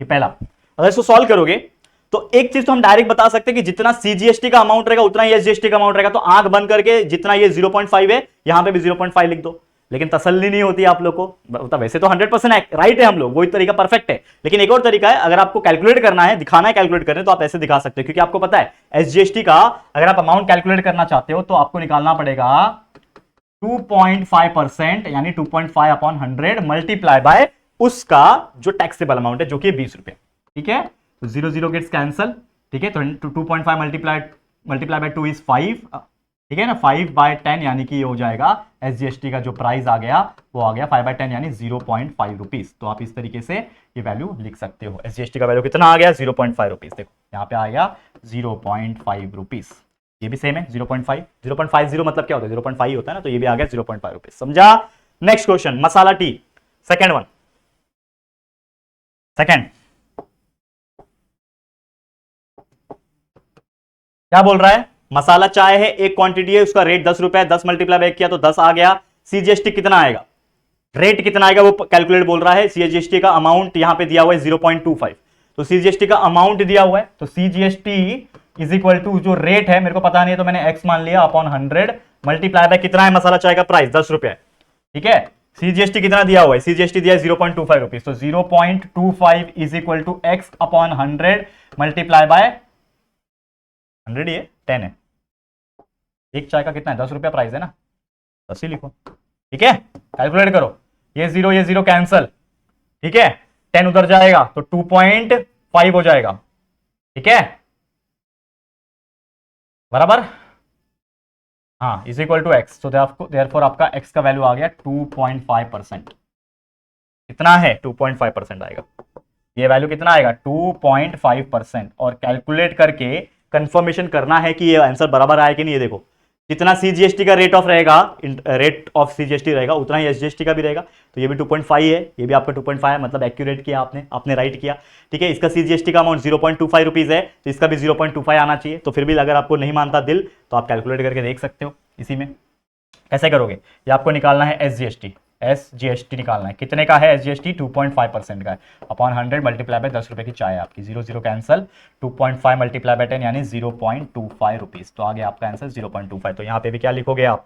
ये पहला, अगर इसको सॉल्व करोगे तो एक चीज तो हम डायरेक्ट बता सकते हैं कि जितना सीजीएसटी का अमाउंट रहेगा उतना ही एसजीएसटी का अमाउंट रहेगा। तो आंख बंद करके जितना ये 0.5 है यहां पे भी 0.5 लिख दो। लेकिन तसल्ली नहीं होती आप लोग को, मतलब वैसे तो 100% राइट है हम लोग, वही तरीका परफेक्ट है। लेकिन एक और तरीका है, अगर आपको कैलकुलेट करना है, दिखाना है कैलकुलेट करने, तो आप ऐसे दिखा सकते हो। क्योंकि आपको पता है एसजीएसटी का अगर आप अमाउंट कैलकुलेट करना चाहते हो तो आपको निकालना पड़ेगा 2.5%, यानी 2.5 अपॉन 100 मल्टीप्लाई बाय उसका जो टैक्सेबल अमाउंट है, जो कि 20 रुपए। ठीक है, तो 0 0 गेट्स कैंसल। ठीक है, तो 2.5 मल्टीप्लाई बाय 2 इज 5। ठीक है ना, 5/10 यानी कि ये हो जाएगा एसजीएसटी का जो प्राइस आ गया वो आ गया 5/10 यानी 0.5 रुपीज। तो आप इस तरीके से ये वैल्यू लिख सकते हो। एसजीएसटी का वैल्यू कितना आ गया, 0.5 रुपीज। देखो यहाँ पे आ गया 0.5 रुपीज। ये भी सेम है 0.5, 0.50 मतलब क्या होता है, 0.5 होता है ना, तो ये भी आ गया 0.5 रुपीज। समझा। नेक्स्ट क्वेश्चन, मसाला टी, सेकेंड वन, सेकेंड क्या बोल रहा है, मसाला चाय है, एक क्वांटिटी है, उसका रेट 10 रुपए है, 10 मल्टीप्लाई बाय किया तो 10 आ गया। सीजीएसटी कितना आएगा, रेट कितना आएगा वो कैलकुलेट बोल रहा है। सीजीएसटी का अमाउंट यहां पे दिया हुआ है 0.25, तो सीजीएसटी का अमाउंट दिया हुआ है, तो सीजीएसटी इज इक्वल टू जो रेट है मेरे को पता नहीं है तो मैंने एक्स मान लिया अपॉन 100 मल्टीप्लाई बाय कितना है मसाला चाय का प्राइस 10 रुपए है। ठीक है, सीजीएसटी कितना दिया हुआ है, सीजीएसटी दिया है 0.25 रुपीज, तो 0.25 is equal to x upon 100 multiply by 100 ही है, 10 है। एक चाय का कितना है, 10 रुपया प्राइस है ना, 10 ही लिखो। ठीक है, कैलकुलेट करो, ये जीरो कैंसल। ठीक है, 10 उधर जाएगा तो 2.5 हो जाएगा। ठीक है, बराबर, हाँ, इज इक्वल टू एक्स। तो देयरफॉर आपका एक्स का वैल्यू आ गया 2.5%। कितना है, 2.5% आएगा। ये वैल्यू कितना आएगा, 2.5%। और कैलकुलेट करके कंफर्मेशन करना है कि ये आंसर बराबर आया कि नहीं। ये देखो, जितना सीजीएसटी का रेट ऑफ रहेगा, रेट ऑफ सीजीएसटी रहेगा, उतना ही एसजीएसटी का भी रहेगा। तो ये भी 2.5 है, ये भी आपका 2.5 है, मतलब एक्यूरेट किया आपने राइट किया। ठीक है, इसका सीजीएसटी का अमाउंट 0.25 रुपीज है, तो इसका भी 0.25 आना चाहिए। तो फिर भी अगर आपको नहीं मानता दिल तो आप कैलकुलेट करके देख सकते हो। इसी में कैसे करोगे, ये आपको निकालना है एसजीएसटी निकालना है। कितने का है एसजीएसटी, 2.5% का है, अपॉन 100 मल्टीप्लाई बाय 10 रुपए की चाय है आपकी, 0 कैंसल, 2.5 मल्टीप्लाई बाय 10 यानी 0.25 रुपीज। तो आ गया आपका आंसर 0.25। तो यहाँ पे भी क्या लिखोगे आप,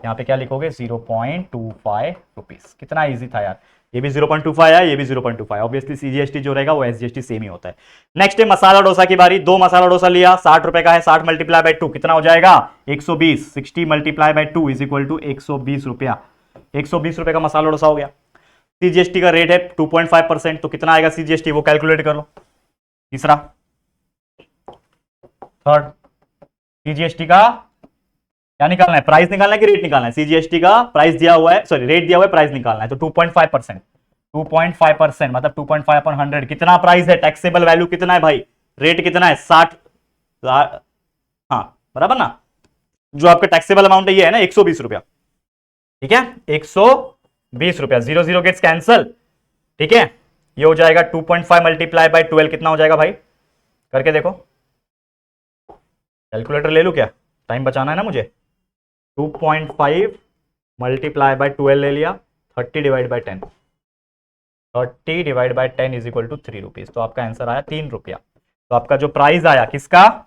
यहाँ पे क्या लिखोगे, 0.25 रुपीज। कितना ईजी था यार, ये भी 0.25 है, ये भी 0.25। ऑब्वियसली सीजीएसटी जो रहेगा वो एसजीएसटी सेम ही होता है। नेक्स्ट है मसाला डोसा की बारी। 2 मसाला डोसा लिया, 60 रुपए का है, 60 मल्टीप्लाई बाय 2 कितना हो जाएगा, 120। 60 multiply by 2 is equal to 120 रुपया। 120 रुपए का मसाला डोसा हो गया। सीजीएसटी का रेट है 2.5%, तो कितना आएगा सीजीएसटी वो कैलकुलेट कर लो। तीसरा, थर्ड, सीजीएसटी का क्या निकालना है, प्राइस निकालना है कि रेट निकालना है। सीजीएसटी का प्राइस दिया हुआ है, सॉरी रेट दिया हुआ है, प्राइस निकालना है, तो 2.5%। 2.5%, मतलब 2.5 अपॉन 100 कितना प्राइस है, टैक्सेबल वैल्यू कितना है भाई, रेट कितना है 60, हाँ बराबर ना, जो आपका टैक्सेबल अमाउंट है ये है ना 120 रुपया, ठीक है 120 रुपया, 0 गेट्स कैंसल, ठीक है ये हो जाएगा 2.5 मल्टीप्लाई बाय 12 कितना हो जाएगा भाई, करके देखो, कैलकुलेटर ले लू क्या, टाइम बचाना है ना मुझे, 2.5 मल्टीप्लाई बाय 12 ले लिया, 30 divide by 10, 30 divide by 10 is equal to 3 rupees, तो आपका आंसर आया 3 रुपया। तो आपका जो प्राइस आया किसका,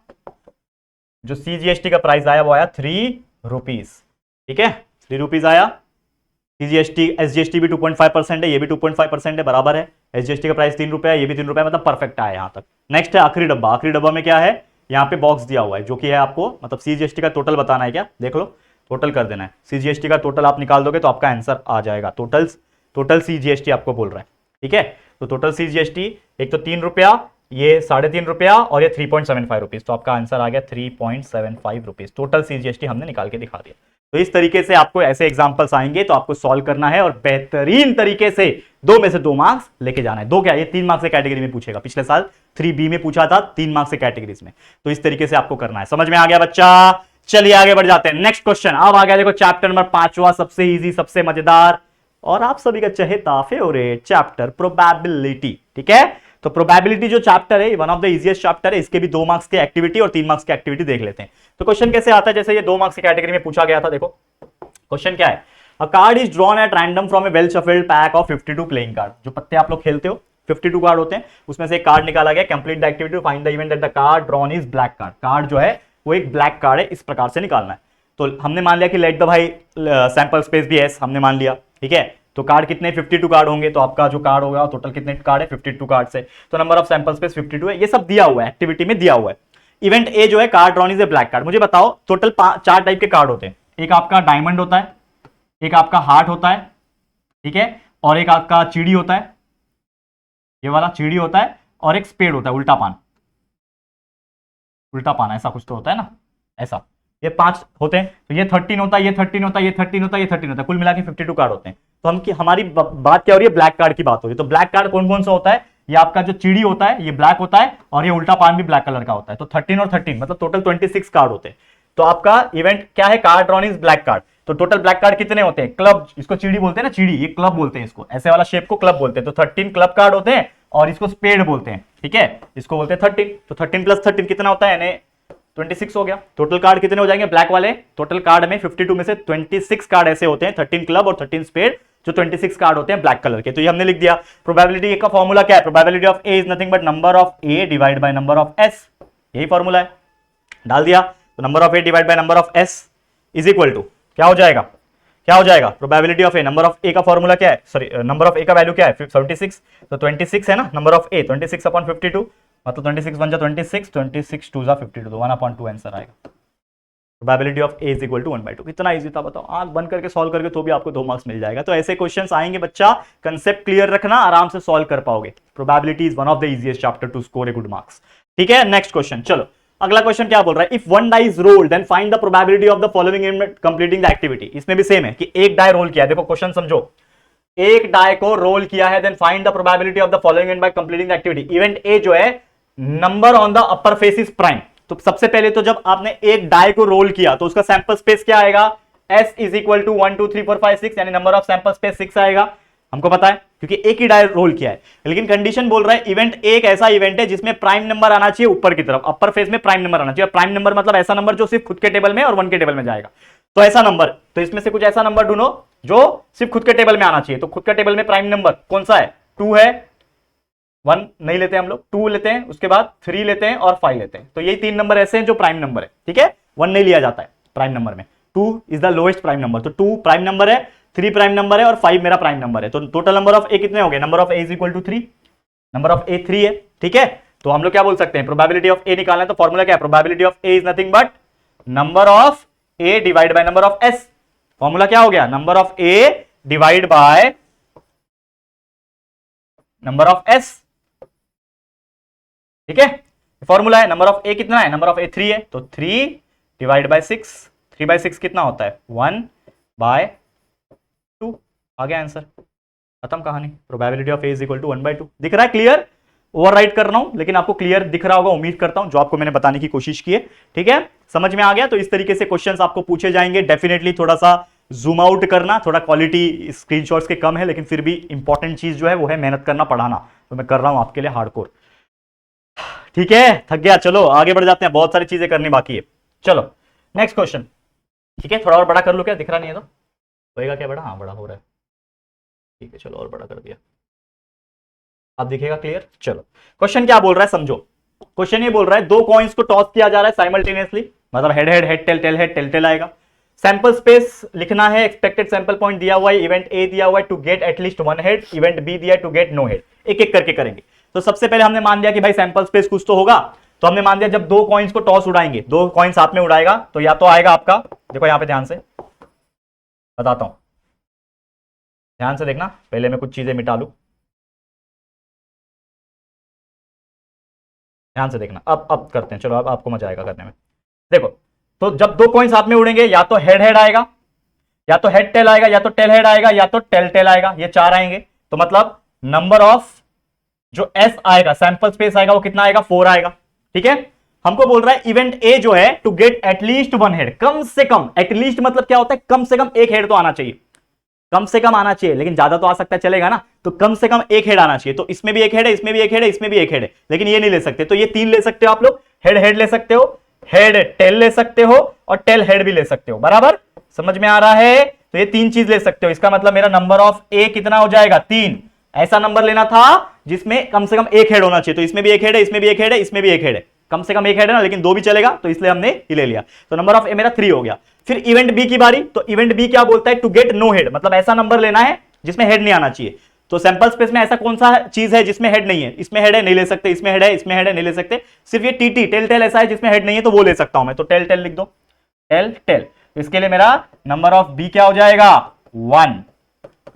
जो सीजीएसटी का प्राइस आया वो आया 3 रुपीज, ठीक है 3 रुपीज आया। सीजीएसटी एसजीएसटी भी 2.5% है, ये भी 2.5% है, बराबर है, एसजीएसटी का प्राइस 3 रुपया है, ये भी 3 रुपया, मतलब परफेक्ट आया यहां तक। नेक्स्ट है आखिरी डब्बा, आखिरी डब्बा में क्या है, यहाँ पे बॉक्स दिया हुआ है जो कि है आपको मतलब सीजीएसटी का टोटल बताना है, क्या देख लो टोटल कर देना है, सीजीएसटी का टोटल आप निकाल दोगे तो आपका आंसर आ जाएगा, टोटल सीजीएसटी आपको बोल रहे हैं, ठीक है। तो टोटल सीजीएसटी एक तो 3 रुपया, ये 3.5 रुपया और ये 3.75 रुपीज, तो आपका आंसर आ गया 3.75 रुपीज, टोटल सीजीएसटी हमने निकाल के दिखा दिया। तो इस तरीके से आपको ऐसे एग्जांपल्स आएंगे तो आपको सॉल्व करना है और बेहतरीन तरीके से 2 में से 2 मार्क्स लेके जाना है। 2 क्या, ये 3 मार्क्स से कैटेगरी में पूछेगा, पिछले साल 3B में पूछा था 3 मार्क्स से कैटेगरीज में, तो इस तरीके से आपको करना है। समझ में आ गया बच्चा, चलिए आगे बढ़ जाते हैं, नेक्स्ट क्वेश्चन अब आ गया, देखो चैप्टर नंबर 5वां, सबसे इजी सबसे मजेदार और आप सभी का चहेता फेवरेट चैप्टर प्रोबेबिलिटी, ठीक है। तो प्रोबेबिलिटी जो चैप्टर है one of the easiest chapter है, इसके भी 2 मार्क्स की एक्टिविटी और 3 मार्क्स की एक्टिविटी देख लेते हैं। तो क्वेश्चन कैसे आता है, जैसे ये 2 मार्क्स की कैटेगरी में पूछा गया था, देखो क्वेश्चन क्या है, अ card is drawn at random from A well shuffled pack of 52 playing card, जो पत्ते आप लोग खेलते हो 52 कार्ड होते हैं, उसमें से एक कार्ड निकाला गया, complete the activity to find the event that the card drawn is black card, card जो है वो एक ब्लैक कार्ड है, इस प्रकार से निकालना है। तो हमने मान लिया कि लेट द भाई सैंपल स्पेस भी एस हमने मान लिया, ठीक है। तो कार्ड कितने 52 कार्ड होंगे, तो आपका जो कार्ड होगा टोटल कितने कार्ड है 52 कार्ड से, तो नंबर ऑफ सैंपल स्पेस 52 है, ये सब दिया हुआ है एक्टिविटी में दिया हुआ है। इवेंट ए जो है card drawn is a black card, मुझे बताओ टोटल 4 टाइप के कार्ड होते हैं, एक आपका डायमंड होता है, एक आपका हार्ट होता है, ठीक है, और एक आपका चीड़ी होता है, ये वाला चीड़ी होता है, और एक स्पेड होता है, उल्टा पान ऐसा कुछ तो होता है ना, ऐसा ये 5 होते हैं, तो ये 13 होता है, ये 13 होता है, ये 13 होता है, ये 13 होता है, कुल मिला के 52 कार्ड होते हैं। तो हमारी बात क्या हो रही है, ब्लैक कार्ड की बात हो रही है। तो ब्लैक कार्ड कौन कौन सा होता है, ये आपका जो चीड़ी होता है ये ब्लैक होता है, और ये उल्टा पान भी ब्लैक कलर का होता है, तो 13 और 13 मतलब टोटल 26 कार्ड होते हैं। तो आपका इवेंट क्या है, card drawn is black card, तो टोटल ब्लैक कार्ड कितने होते हैं, क्लब, इसको चीड़ी बोलते हैं ना, चीड़ी ये क्लब बोलते हैं, इसको ऐसे वाला शेप को क्लब बोलते हैं, तो 13 क्लब कार्ड होते हैं, और इसको स्पेड बोलते हैं, ठीक है, इसको बोलते हैं 13, तो 13 प्लस 13 कितना होता है, यानी 26 हो गया। टोटल कार्ड कितने हो जाएंगे ब्लैक वाले, टोटल कार्ड में 52 में से 26 कार्ड ऐसे होते हैं, 13 क्लब और 13 स्पेड, जो 26 कार्ड होते हैं ब्लैक कलर के। तो ये हमने लिख दिया। प्रोबेबिलिटी का फॉर्मूला क्या है, probability of A is nothing but number of A divide by number of S, यही फॉर्मूला है, डाल दिया। तो number of A divide by number of S is equal to क्या हो जाएगा, क्या हो जाएगा, probability of A, number of A का फॉर्मूला क्या है, सॉरी नंबर ऑफ ए का वैल्यू क्या है 76, तो 26 है ना नंबर ऑफ ए, 26 अपॉन 52, मतलब 26 1 जा 26, 26 2 जा 52, तो 1/2 आंसर आएगा। Probability of A is equal to 1/2, कितना इजी था बताओ, आंख बंद करके सॉल्व करके तो भी आपको 2 मार्क्स मिल जाएगा। तो ऐसे क्वेश्चंस आएंगे बच्चा, कंसेप्ट क्लियर रखना, आराम से सॉल्व कर पाओगे। Probability is one of the easiest chapter two score a good marks, ठीक है। नेक्स्ट क्वेश्चन, चलो अगला क्वेश्चन क्या बोल रहा है, if one die is rolled then find the probability of the following in completing the activity. इसमें भी सेम है कि एक डाई रोल किया है, देखो क्वेश्चन समझो, एक डाई को रोल किया है, then find the probability of the following in by completing the activity. Event A जो है number on the upper face is prime, तो सबसे पहले तो जब आपने एक डाई को रोल किया तो उसका सैंपल स्पेस क्या आएगा, s इज इक्वल टू 1 2 3 4 5 6, यानी नंबर ऑफ सैंपल स्पेस 6 आएगा, हमको पता है क्योंकि एक ही डाई रोल किया है। लेकिन कंडीशन बोल रहा है इवेंट एक ऐसा इवेंट है जिसमें प्राइम नंबर आना चाहिए ऊपर की तरफ, अपर फेस में प्राइम नंबर आना चाहिए। प्राइम नंबर मतलब ऐसा नंबर जो सिर्फ खुद के टेबल में और 1 के टेबल में जाएगा, तो ऐसा नंबर, तो इसमें से कुछ ऐसा नंबर ढूंढो जो सिर्फ खुद के टेबल में आना चाहिए। तो खुद के टेबल में प्राइम नंबर कौन सा है, 2 है, 1 नहीं लेते हम लोग, 2 लेते हैं, उसके बाद 3 लेते हैं और 5 लेते हैं। तो यही 3 नंबर ऐसे हैं जो प्राइम नंबर है, ठीक है, 1 नहीं लिया जाता है प्राइम नंबर में, 2 is the lowest prime number, तो 2 प्राइम नंबर है, 3 प्राइम नंबर है और 5 मेरा प्राइम नंबर है। तो टोटल नंबर ऑफ ए कितने हो गए, number of A is equal to 3, number of A 3 है, ठीक है। तो हम लोग क्या बोल सकते हैं, प्रोबेबिलिटी ऑफ ए निकालना है, तो फॉर्मूला क्या है, probability of A is nothing but number of A divide by number of S. Formula क्या हो गया, number of A divide by number of S, ठीक है, फॉर्मूला है। नंबर ऑफ ए कितना है, नंबर ऑफ ए 3 है, तो 3 डिवाइड बाय 6, 3/6 कितना होता है 1/2, आ गया आंसर, खत्म कहानी। Probability of A is equal to 1/2 दिख रहा है क्लियर? ओवरराइट कर रहा हूं लेकिन आपको क्लियर दिख रहा होगा, उम्मीद करता हूं, जो आपको मैंने बताने की कोशिश की है। ठीक है, समझ में आ गया? तो इस तरीके से क्वेश्चंस आपको पूछे जाएंगे। डेफिनेटली थोड़ा सा जूम आउट करना, थोड़ा क्वालिटी स्क्रीनशॉट्स के कम है, लेकिन फिर भी इंपॉर्टेंट चीज जो है वो है मेहनत करना, पढ़ाना। तो मैं कर रहा हूं आपके लिए हार्डकोर। ठीक है, थक गया, चलो आगे बढ़ जाते हैं, बहुत सारी चीजें करनी बाकी है। चलो नेक्स्ट क्वेश्चन। ठीक है, थोड़ा और बड़ा कर लो, क्या दिख रहा नहीं है तो होएगा क्या बड़ा? हाँ बड़ा हो रहा है। ठीक है चलो और बड़ा कर दिया, अब दिखेगा क्लियर। चलो क्वेश्चन क्या बोल रहा है समझो। क्वेश्चन ये बोल रहा है दो कॉइन्स को टॉस किया जा रहा है साइमल्टेनियसली, मतलब head head head tail tail head tail tail आएगा। सैंपल स्पेस लिखना है, एक्सपेक्टेड सैंपल पॉइंट दिया हुआ है, इवेंट ए दिया हुआ है to get at least one head, event B दिया है टू गेट नो हेड। एक एक करके करेंगे। तो सबसे पहले हमने मान लिया कि भाई सैंपल स्पेस कुछ तो होगा, तो हमने मान लिया जब दो कॉइन्स को टॉस उड़ाएंगे, दो कॉइन्स हाथ में उड़ाएगा, तो या तो आएगा आपका, देखो यहां पे ध्यान से बताता हूं, ध्यान से देखना, पहले मैं कुछ चीजें मिटा लूं, ध्यान से देखना। अब करते हैं, चलो अब आपको मजा आएगा करने में। देखो, तो जब दो कॉइन्स हाथ में उड़ेंगे, या तो हेड हेड आएगा, या तो हेड टेल आएगा, या तो टेल हेड आएगा, या तो टेल टेल आएगा, ये चार आएंगे। तो मतलब नंबर ऑफ जो एस आएगा, सैंपल स्पेस आएगा, वो कितना आएगा? 4 आएगा। ठीक है, हमको बोल रहा है इवेंट ए जो है to get at least one head, कम से कम, एटलीस्ट मतलब क्या होता है? कम से कम एक हेड तो आना चाहिए, कम से कम आना चाहिए, लेकिन ज्यादा तो आ सकता है, चलेगा ना? तो कम से कम एक हेड आना चाहिए। तो इसमें भी एक हेड है, इसमें भी एक हेड है, इसमें भी एक हेड है, लेकिन ये नहीं ले सकते। तो ये तीन ले सकते हो आप लोग, हेड हेड ले सकते हो, हेड टेल ले सकते हो, और टेल हेड भी ले सकते हो। बराबर समझ में आ रहा है? तो ये तीन चीज ले सकते हो। इसका मतलब मेरा नंबर ऑफ ए कितना हो जाएगा? 3। ऐसा नंबर लेना था जिसमें कम से कम एक हेड होना चाहिए। तो इसमें भी एक हेड है, इसमें भी एक हेड है, इसमें भी एक हेड है, कम से कम एक हेड है ना, लेकिन दो भी चलेगा, तो इसलिए हमने ये ले लिया। तो नंबर ऑफ ए मेरा 3 हो गया। फिर इवेंट बी की बारी। तो इवेंट बी क्या बोलता है? टू गेट नो हेड, मतलब ऐसा नंबर लेना है जिसमें हेड नहीं आना चाहिए। तो सैंपल स्पेस में ऐसा कौन सा चीज है जिसमें हेड नहीं है? इसमें हेड है, नहीं ले सकते, इसमें हेड है, इसमें हेड है, नहीं ले सकते। सिर्फ ये टीटी टेल टेल ऐसा है जिसमें हेड नहीं है, तो वो ले सकता हूं मैं। तो टेल टेल लिख दो, टेल टेल। इसके लिए मेरा नंबर ऑफ बी क्या हो जाएगा? 1।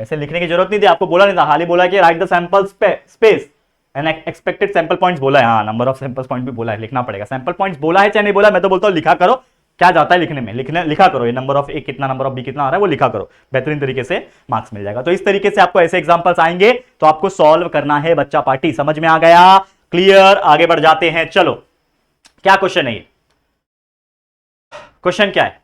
ऐसे लिखने की जरूरत नहीं थी, आपको बोला नहीं था, हाल ही बोला कि right the sample space and expected sample points बोला है। हाँ, नंबर ऑफ सैंपल पॉइंट भी बोला है, लिखना पड़ेगा। सैंपल पॉइंट्स बोला है चाहे नहीं बोला, मैं तो बोलता हूं लिखा करो, क्या जाता है लिखने में, लिखा करो। ये नंबर ऑफ ए कितना, नंबर ऑफ बी कितना आ रहा है, वो लिखा करो, बेहतरीन तरीके से मार्क्स मिल जाएगा। तो इस तरीके से आपको ऐसे एग्जांपल्स आएंगे, तो आपको सॉल्व करना है बच्चा पार्टी। समझ में आ गया? क्लियर? आगे बढ़ जाते हैं। चलो क्या क्वेश्चन है ये? क्वेश्चन क्या है?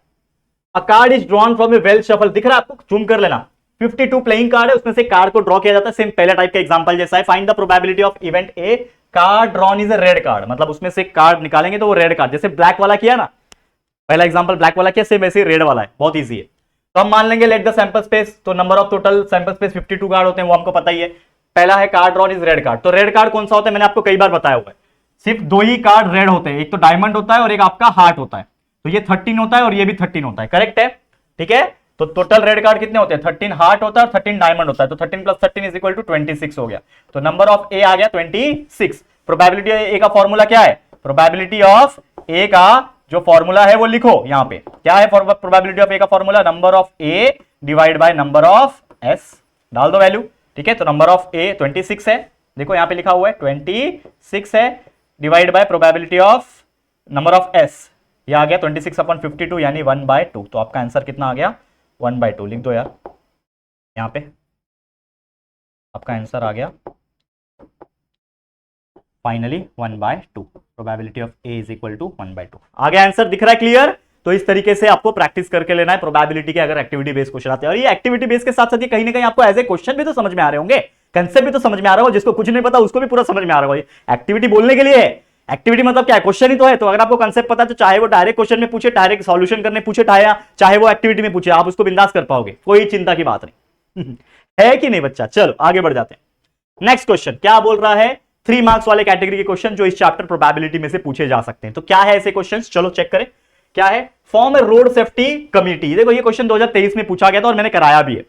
अ card is drawn from A well shuffle, दिख रहा है आपको? जूम कर लेना। 52 प्लेइंग कार्ड है, उसमें से कार्ड को ड्रॉ किया जाता है, सेम पहला टाइप का एग्जांपल जैसा है। Find the probability of event A, card drawn is a red card, मतलब उसमें से कार्ड निकालेंगे तो वो रेड कार्ड, जैसे ब्लैक वाला किया ना, पहला एग्जांपल ब्लैक वाला किया, सेम वैसे रेड वाला है, बहुत इजी है। तो हम मान लेंगे लेट द सैंपल स्पेस, तो number of total sample space 52 card होते हैं, वो हमको पता ही है। पहला है card drawn is red card, तो रेड कार्ड कौन सा होता है? मैंने आपको कई बार बताया हुआ है, सिर्फ दो ही कार्ड रेड होते हैं, एक तो डायमंड होता है और एक आपका हार्ट होता है। तो ये 13 होता है और ये भी 13 होता है, करेक्ट है? ठीक है, तो टोटल रेड कार्ड कितने होते हैं? 13 हार्ट होता है और 13 डायमंड होता है। तो 13 + 13 इज इक्वल टू 26 हो गया। तो नंबर ऑफ ए आ गया 26। प्रोबेबिलिटी ए का फॉर्मूला क्या है? प्रोबेबिलिटी ऑफ ए का जो फॉर्मूला है वो लिखो यहां पे। क्या है प्रोबेबिलिटी ऑफ ए का formula? Number of A divide by number of S, डाल दो वैल्यू। ठीक है, तो नंबर ऑफ ए 26 है, देखो यहां पे लिखा हुआ है 26 है, divide by probability of number of S, ये आ गया 26/52 यानी 1/2। तो आपका आंसर कितना आ गया? 1/2। लिख दो यार यहां पे, आपका आंसर आ गया finally 1/2। Probability of A is equal to 1/2 आ गया आंसर, दिख रहा है क्लियर? तो इस तरीके से आपको प्रैक्टिस करके लेना है प्रोबेबिलिटी के, अगर एक्टिविटी बेस्ड क्वेश्चन आते हैं। और ये एक्टिविटी बेस्ड के साथ साथ ये कहीं ना कहीं आपको एज ए क्वेश्चन भी तो समझ में आ रहे होंगे, कंसेप्ट भी तो समझ में आ रहा हो, जिसको कुछ नहीं पता उसको भी पूरा समझ में आ रहा होगा। एक्टिविटी बोलने के लिए है, एक्टिविटी मतलब क्या है? क्वेश्चन ही तो है। तो अगर आपको कंसेप्ट पता है तो चाहे वो डायरेक्ट क्वेश्चन में पूछे, डायरेक्ट सॉल्यूशन करने पूछे, चाहे वो एक्टिविटी में पूछे, आप उसको बिंदास कर पाओगे, कोई चिंता की बात नहीं है कि नहीं बच्चा? चलो आगे बढ़ जाते हैं। नेक्स्ट क्वेश्चन क्या बोल रहा है? 3 मार्क्स वाले कैटेगरी के क्वेश्चन जो इस चैप्टर प्रोबेबिलिटी में से पूछे जा सकते हैं। तो क्या है ऐसे क्वेश्चन? चलो चेक करें क्या है। फॉर्म ए रोड सेफ्टी कमिटी, देखो ये क्वेश्चन 2023 में पूछा गया था और मैंने कराया भी है।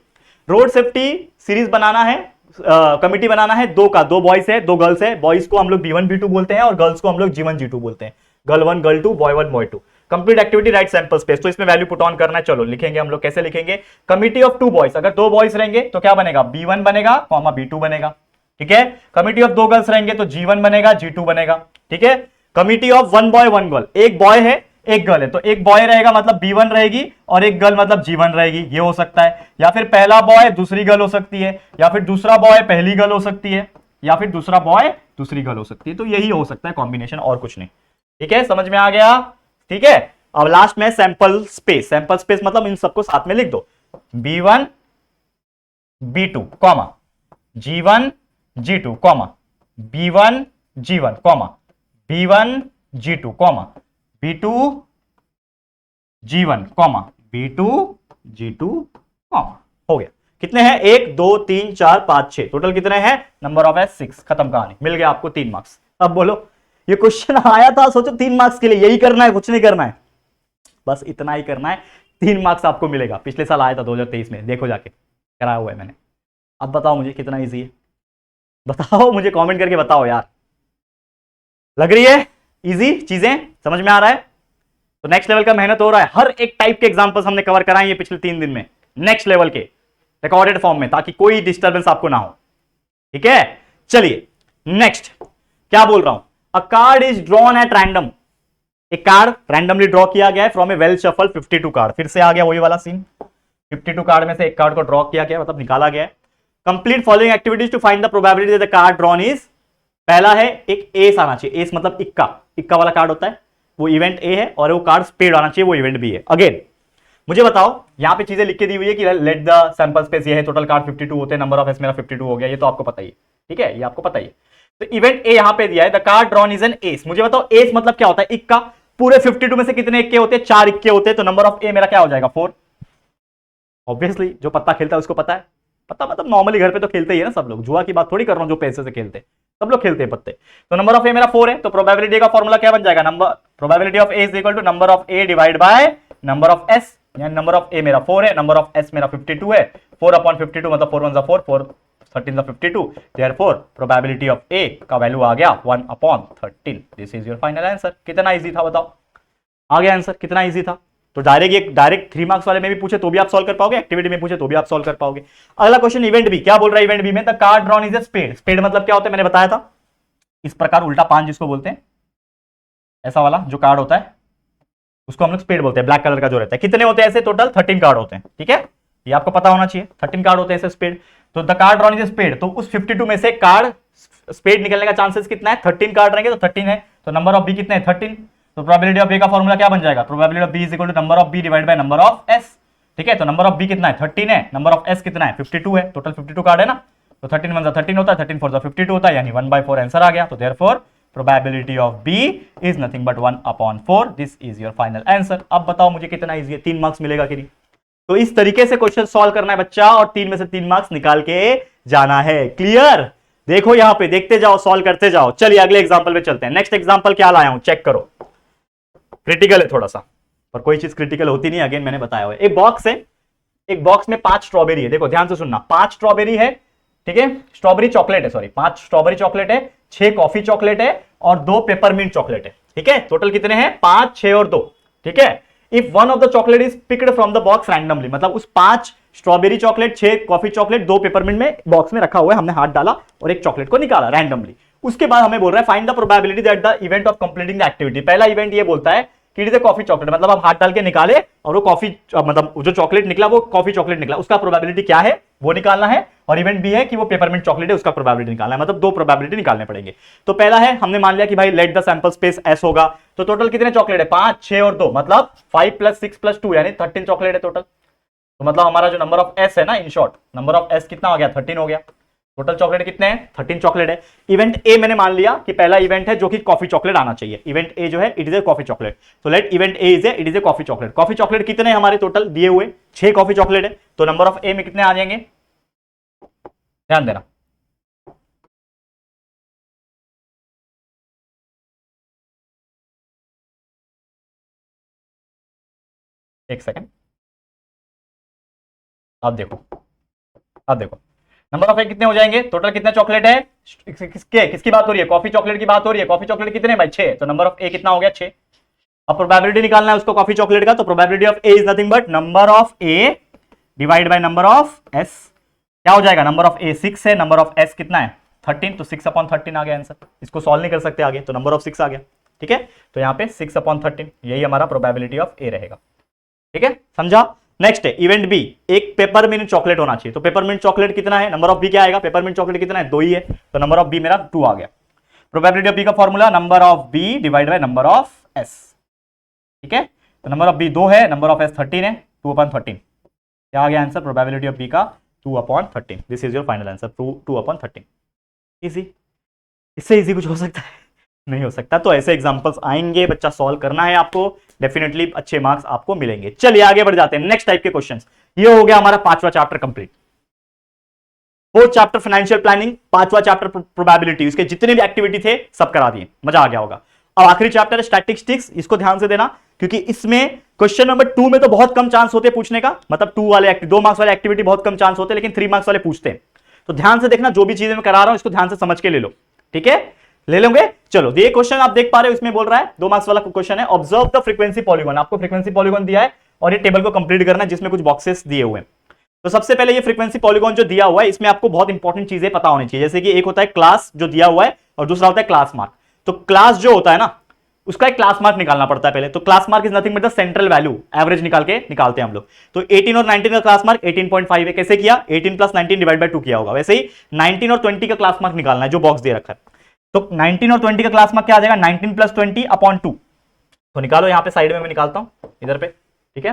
रोड सेफ्टी सीरीज बनाना है, कमिटी बनाना है, दो बॉयज है, दो गर्ल्स है। बॉयज को हम लोग B1 B2 बोलते हैं और गर्ल्स को हम लोग G1 G2 बोलते हैं। Girl 1 girl 2 boy 1 boy 2। Complete activity right sample space, तो इसमें वैल्यू पुट ऑन करना है। चलो लिखेंगे हम लोग, कैसे लिखेंगे? कमिटी ऑफ 2 बॉयज, अगर 2 बॉयज रहेंगे तो क्या बनेगा? B1 बनेगा कॉमा B2 बनेगा। ठीक है, कमिटी ऑफ 2 गर्ल्स रहेंगे तो G1 बनेगा G2 बनेगा। ठीक है, कमिटी ऑफ 1 बॉय 1 गर्ल, एक बॉय है एक गर्ल है, तो एक बॉय रहेगा मतलब B1 रहेगी, और एक गर्ल मतलब G1 रहेगी, ये हो सकता है। या फिर पहला बॉय दूसरी गर्ल हो सकती है, या फिर दूसरा बॉय पहली गर्ल हो सकती है, या फिर दूसरा बॉय दूसरी गर्ल हो सकती है। तो यही हो सकता है कॉम्बिनेशन, और कुछ नहीं। ठीक है, समझ में आ गया? ठीक है, अब लास्ट में सैंपल स्पेस। सैंपल स्पेस मतलब इन सबको साथ में लिख दो, B1 B2 comma G1 G2 comma B1 G1 comma B1 G2 comma B2 G1 comma B2 G2 comma. हो गया। कितने हैं? 1 2 3 4 5 6, टोटल कितने हैं? Number of S 6। खत्म कहानी, मिल गया आपको 3 मार्क्स। अब बोलो, ये क्वेश्चन आया था, सोचो 3 मार्क्स के लिए यही करना है, कुछ नहीं करना है, बस इतना ही करना है, 3 मार्क्स आपको मिलेगा। पिछले साल आया था 2023 में, देखो जाके, कराया हुआ है मैंने। अब बताओ मुझे कितना इजी है, बताओ मुझे, कमेंट करके बताओ यार, लग रही है इजी चीजें, समझ में आ रहा है? तो नेक्स्ट लेवल का मेहनत हो रहा है, हर एक टाइप के एग्जांपल्स हमने कवर कराए हैं पिछले 3 दिन में, नेक्स्ट लेवल के रिकॉर्डेड फॉर्म में, ताकि कोई डिस्टर्बेंस आपको ना हो। ठीक है, चलिए नेक्स्ट क्या बोल रहा हूं, अ card is drawn at random. एक कार्ड रैंडमली ड्रॉ किया गया है from A well shuffle 52 card. फिर से आ गया वही वाला सीन, 52 कार्ड में से एक कार्ड को ड्रॉ किया गया, मतलब निकाला गया है। Complete following activities to find the probability that the card drawn is. पहला है एक एस आना चाहिए, एस मतलब इक्का, इक्का वाला कार्ड होता है, वो इवेंट ए है, और वो कार्ड स्पेड आना चाहिए, वो इवेंट बी है। अगेन मुझे बताओ, यहां पे चीजें लिख के दी हुई है कि लेट द सैंपल स्पेस, ये है टोटल कार्ड 52 होते हैं, नंबर ऑफ एस मेरा 52 हो गया, ये तो आपको पता ही है। ठीक है, ये आपको पता ही है। तो इवेंट ए यहां पे दिया है, the card drawn is an S. मुझे बताओ एस मतलब क्या होता है? इक्का। पूरे 52 में से कितने इक्के होते हैं? 4 इक्के होते हैं, तो नंबर ऑफ ए मेरा क्या हो जाएगा? 4। ऑब्वियसली जो पत्ता खेलता है उसको पता है, पत्ता मतलब नॉर्मली घर पे तो खेलते ही है ना सब लोग, जुआ की बात थोड़ी कर रहा हूं, जो पैसे से खेलते हैं सब लोग खेलते हैं पत्ते। तो नंबर ऑफ ए मेरा 4 है, तो प्रोबेबिलिटी का फॉर्मूला क्या बन जाएगा? Number probability of A is equal to number of A divide by number of S, यानी नंबर ऑफ ए मेरा 4 है, नंबर ऑफ एस मेरा 52 है, 4 अपॉन 52 मतलब 4 1 जा 4, 4 13 जा 52, देयरफॉर प्रोबेबिलिटी ऑफ ए का वैल्यू आ गया 1 upon 13। This is your final answer. कितना इजी था बताओ? आ गया आंसर? कितना इजी था? तो डायरेक्ट 3 मार्क्स वाले में भी पूछे तो भी आप सॉल्व कर पाओगे, एक्टिविटी में पूछे तो भी आप सॉल्व कर पाओगे। अगला क्वेश्चन इवेंट बी, क्या बोल रहा है इवेंट बी में? The card drawn is a spade. Spade मतलब क्या होता है? मैंने बताया था, इस प्रकार उल्टा 5 जिसको बोलते हैं, ऐसा वाला जो कार्ड होता है उसको हम लोग स्पेड बोलते हैं, ब्लैक कलर का जो रहता है। कितने होते हैं ऐसे? टोटल 13 कार्ड होते हैं। ठीक है, ये आपको पता होना चाहिए, 13 कार्ड होते हैं ऐसे स्पेड। तो the card drawn is a spade, तो उस 52 में से कार्ड स्पेड निकलने का चांसेस कितना है? 13 कार्ड रहेंगे तो 13 है, तो नंबर ऑफ बी कितने हैं? 13। तो प्रोबेबिलिटी ऑफ ए का फॉर्मूला क्या बन जाएगा? Probability of B is equal to number of B divide by number of S. ठीक है, तो नंबर ऑफ बी कितना है? 13 है, नंबर ऑफ एस कितना है? 52 है, टोटल 52 कार्ड है ना, तो 13 1 13 होता है, 13 4 52 होता है, यानी 1/4 आंसर आ गया। तो therefore probability of B is nothing but 1/4। This is your final answer. अब बताओ मुझे कितना इजी है, 3 मार्क्स मिलेगा कि नहीं? तो इस तरीके से क्वेश्चन सॉल्व करना है बच्चा, और 3 में से 3 मार्क्स निकाल के जाना है। क्लियर? देखो यहां पे देखते जाओ, सॉल्व करते जाओ। चलिए अगले एग्जांपल पे चलते हैं। नेक्स्ट एग्जांपल क्या लाया हूं, चेक करो, क्रिटिकल है थोड़ा सा, पर कोई चीज क्रिटिकल होती नहीं, अगेन मैंने बताया हुआ है। एक बॉक्स है, एक बॉक्स में 5 स्ट्रॉबेरी है, देखो ध्यान से सुनना, 5 स्ट्रॉबेरी है। ठीक है, स्ट्रॉबेरी चॉकलेट है, सॉरी 5 स्ट्रॉबेरी चॉकलेट है, 6 कॉफी चॉकलेट है, और 2 पेपरमिंट चॉकलेट है। ठीक है, टोटल कितने हैं? 5 6 और 2। ठीक है, if one of the chocolate is picked from the box randomly, मतलब उस 5 strawberry chocolate, 6 coffee chocolate, 2 peppermint में बॉक्स में रखा हुआ है, हमने हाथ डाला और एक चॉकलेट को निकाला रैंडमली। उसके बाद हमें बोल रहा है find the probability that the event of completing the activity. पहला इवेंट ये बोलता है कि it is a coffee chocolate, मतलब आप हाथ डाल के निकाले और वो कॉफी, मतलब जो चॉकलेट निकला वो कॉफी चॉकलेट निकला, उसका प्रोबेबिलिटी क्या है वो निकालना है। और इवेंट बी है कि वो पेपरमिंट चॉकलेट है, उसका प्रोबेबिलिटी निकालना है, मतलब 2 प्रोबेबिलिटी निकालने पड़ेंगे। तो पहला है, हमने मान लिया कि भाई let the sample space S होगा, तो टोटल कितने चॉकलेट है? 5 6 और 2, मतलब 5 + 6 + 2 यानी 13 चॉकलेट है टोटल। तो मतलब हमारा जो नंबर ऑफ एस है ना, in short number of S कितना हो गया? 13 हो गया। टोटल चॉकलेट कितने हैं? 13 चॉकलेट है। इवेंट ए मैंने मान लिया कि पहला इवेंट है जो कि कॉफी चॉकलेट आना चाहिए। इवेंट ए जो है it is a coffee chocolate, तो let event A is a it is a coffee chocolate. Coffee chocolate कितने हैं हमारे? टोटल दिए हुए 6 कॉफी चॉकलेट है, तो नंबर ऑफ ए में कितने आ जाएंगे? ध्यान देना, एक सेकेंड, अब देखो, अब देखो नंबर ऑफ ए कितने हो जाएंगे? टोटल कितने चॉकलेट है? किसकी बात हो रही है? कॉफी चॉकलेट की बात हो रही है। कॉफी चॉकलेट कितने भाई? 6, तो नंबर ऑफ ए कितना हो गया? 6। अब प्रोबेबिलिटी निकालना है उसको कॉफी चॉकलेट का, तो probability of A is nothing but number of A divide by number of S. क्या हो जाएगा? नंबर ऑफ ए 6 है, नंबर ऑफ एस कितना है? 13, तो 6/13 आ गया आंसर। इसको सॉल्व नहीं कर सकते आगे, तो नंबर ऑफ 6 आ गया। ठीक है, तो यहाँ पे 6/13 यही हमारा प्रोबेबिलिटी ऑफ ए रहेगा। ठीक है, समझा। नेक्स्ट है इवेंट बी, एक पेपरमिंट चॉकलेट होना चाहिए। तो पेपरमिंट चॉकलेट कितना है, नंबर ऑफ बी क्या आएगा, पेपरमिंट चॉकलेट कितना है, 2 ही है, तो नंबर ऑफ बी मेरा 2 आ गया। प्रोबेबिलिटी ऑफ बी का formula number of B divide by number of S. ठीक है, तो नंबर ऑफ बी 2 है, नंबर ऑफ एस 13 है, 2/13 क्या आ गया आंसर, प्रोबेबिलिटी ऑफ बी का 2/13। This is your final answer, 2/13। Easy, इससे इजी कुछ हो सकता है नहीं हो सकता। तो ऐसे एग्जांपल्स आएंगे, बच्चा सॉल्व करना है आपको, डेफिनेटली अच्छे मार्क्स आपको मिलेंगे। चलिए आगे बढ़ जाते हैं, नेक्स्ट टाइप के क्वेश्चंस। ये हो गया हमारा 5वां chapter complete. 4th chapter financial planning, 5वां चैप्टर प्रोबेबिलिटी, इसके जितने भी एक्टिविटी थे सब करा दिए, मजा आ गया होगा। अब आखिरी चैप्टर स्टैटिस्टिक्स, इसको ध्यान से देना क्योंकि इसमें क्वेश्चन नंबर 2 में तो बहुत कम चांस होते हैं पूछने का, मतलब 2 मार्क्स वाले एक्टिविटी बहुत कम चांस होते हैं, लेकिन 3 मार्क्स वाले पूछते हैं। तो ध्यान से देखना, जो भी चीजें मैं करा रहा हूं इसको ध्यान से समझ के ले लो। ठीक है, ले लोगे। चलो ये क्वेश्चन आप देख पा रहे हो, इसमें बोल रहा है 2 मार्क्स वाला क्वेश्चन है, ऑब्जर्व द फ्रीक्वेंसी पॉलीगॉन। आपको फ्रीक्वेंसी पॉलीगॉन दिया है और ये टेबल को कंप्लीट करना है जिसमें कुछ बॉक्सेस दिए हुए हैं। तो सबसे पहले ये फ्रीक्वेंसी पॉलीगॉन जो दिया हुआ है, इसमें आपको बहुत इंपॉर्टेंट चीजें पता होनी चाहिए, जैसे कि एक होता है क्लास जो दिया हुआ है और दूसरा होता है क्लास मार्क। तो क्लास जो होता है ना, उसका एक क्लास मार्क निकालना पड़ता है पहले। तो class mark is nothing but the central value, average निकालते हैं हम लोग। तो 18 और 19 का क्लास मार्क 18.5 है। कैसे किया, 18 + 19 डिवाइड बाय 2 किया होगा। वैसे ही 19 और 20 का क्लास मार्क निकालना है जो बॉक्स दे रखा है। तो 19 और 20 का क्लास मार्क क्या आ जाएगा, 19 + 20/2। तो निकालो, यहां पे साइड में मैं निकालता हूं इधर पे। ठीक है,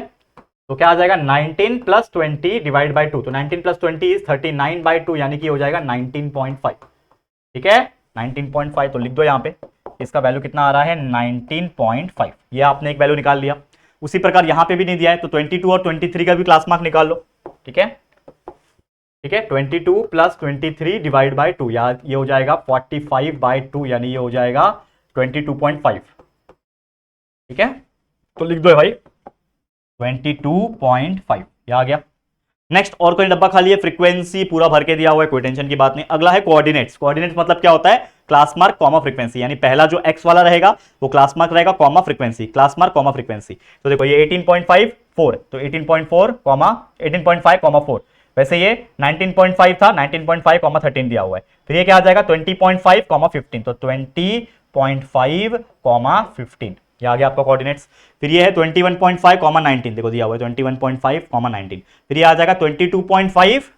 तो क्या आ जाएगा 19 + 20 डिवाइड बाय 2। तो 19 + 20 इज 39/2, यानी कि हो जाएगा 19.5। ठीक है, 19.5 तो लिख दो यहां पे, इसका वैल्यू कितना आ रहा है 19.5। ये आपने एक वैल्यू निकाल लिया। उसी प्रकार यहां पे भी नहीं दिया है तो 22 और 23 का भी क्लास मार्क निकाल लो। ठीक है, ठीक है, 22 + 23 डिवाइड बाय 2, यार ये हो जाएगा 45/2, यानी ये हो जाएगा 22.5। ठीक है, तो लिख दो भाई 22.5, ये आ गया। नेक्स्ट, और कोई डब्बा खाली है, फ्रीक्वेंसी पूरा भर के दिया हुआ है, कोई टेंशन की बात नहीं। अगला है कोऑर्डिनेट्स। कोऑर्डिनेट्स मतलब क्या होता है, क्लास मार्क कॉमा फ्रीक्वेंसी, यानी पहला जो एक्स वाला रहेगा वो क्लास मार्क रहेगा comma frequency, class mark comma frequency. तो देखो ये 18.5 4, तो 18.5 4। वैसे ये 19.5 था, 19.5 13 दिया हुआ है। फिर ये क्या आ जाएगा 20.5 15, तो 20.5 15, ये आ गया आपका कोऑर्डिनेट्स। फिर ये है 21.5 19, देखो दिया हुआ है 21.5 19। फिर ये आ जाएगा 22.5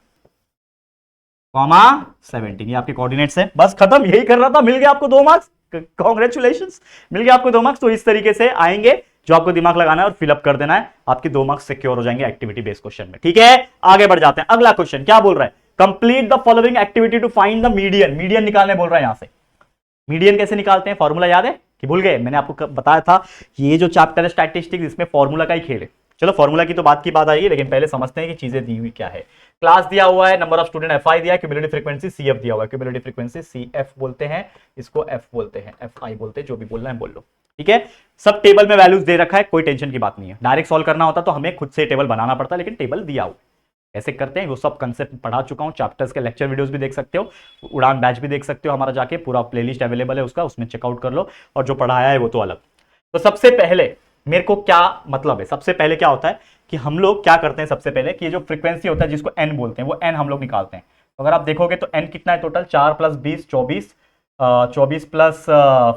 17, ये आपके कोऑर्डिनेट्स है। बस खत्म, यही कर रहा था, मिल गया आपको 2 मार्क्स, कांग्रेचुलेशंस, मिल गया आपको 2 मार्क्स। तो इस तरीके से आएंगे, जो आपको दिमाग लगाना है और फिलअप कर देना है, आपके 2 मार्क्स सिक्योर हो जाएंगे एक्टिविटी बेस्ड क्वेश्चन में। ठीक है, आगे बढ़ जाते हैं। अगला क्वेश्चन क्या बोल रहा है, complete the following activity to find the median. Median निकालने बोल रहा है। यहां से मीडियन कैसे निकालते हैं, फॉर्मूला याद है कि भूल गए, मैंने आपको बताया था ये जो चैप्टर है स्टैटिस्टिक्स, इसमें फॉर्मूला का ही खेल है। चलो फॉर्मूला की तो बात की बात आएगी, लेकिन पहले समझते हैं कि चीजें दी हुई क्या है। क्लास दिया हुआ है, नंबर ऑफ स्टूडेंट FI दिया है, क्यूमुलेटिव फ्रीक्वेंसी CF दिया हुआ है। क्यूमुलेटिव फ्रीक्वेंसी CF बोलते हैं, इसको F बोलते हैं, FI बोलते हैं, जो भी बोलना है बोल लो। ठीक है, सब टेबल में वैल्यूज दे रखा है, कोई टेंशन की बात नहीं है। डायरेक्ट सॉल्व करना होता तो हमें खुद से टेबल बनाना पड़ता, लेकिन टेबल दिया हुआ कैसे करते हैं वो सब कंसेप्ट पढ़ा चुका हूं। चैप्टर्स के लेक्चर वीडियोस भी देख सकते हो, उड़ान बैच भी देख सकते हो हमारा, जाके पूरा प्लेलिस्ट अवेलेबल है उसका, उसमें चेकआउट कर लो। और जो पढ़ाया है वो तो अलग। तो सबसे पहले मेरे को क्या मतलब है, सबसे पहले क्या होता है कि हम लोग क्या करते हैं, सबसे पहले कि ये जो फ्रीक्वेंसी होता है जिसको n बोलते हैं, वो n हम लोग निकालते हैं। तो अगर आप देखोगे तो n कितना है टोटल, 4 + 20 24, 24 +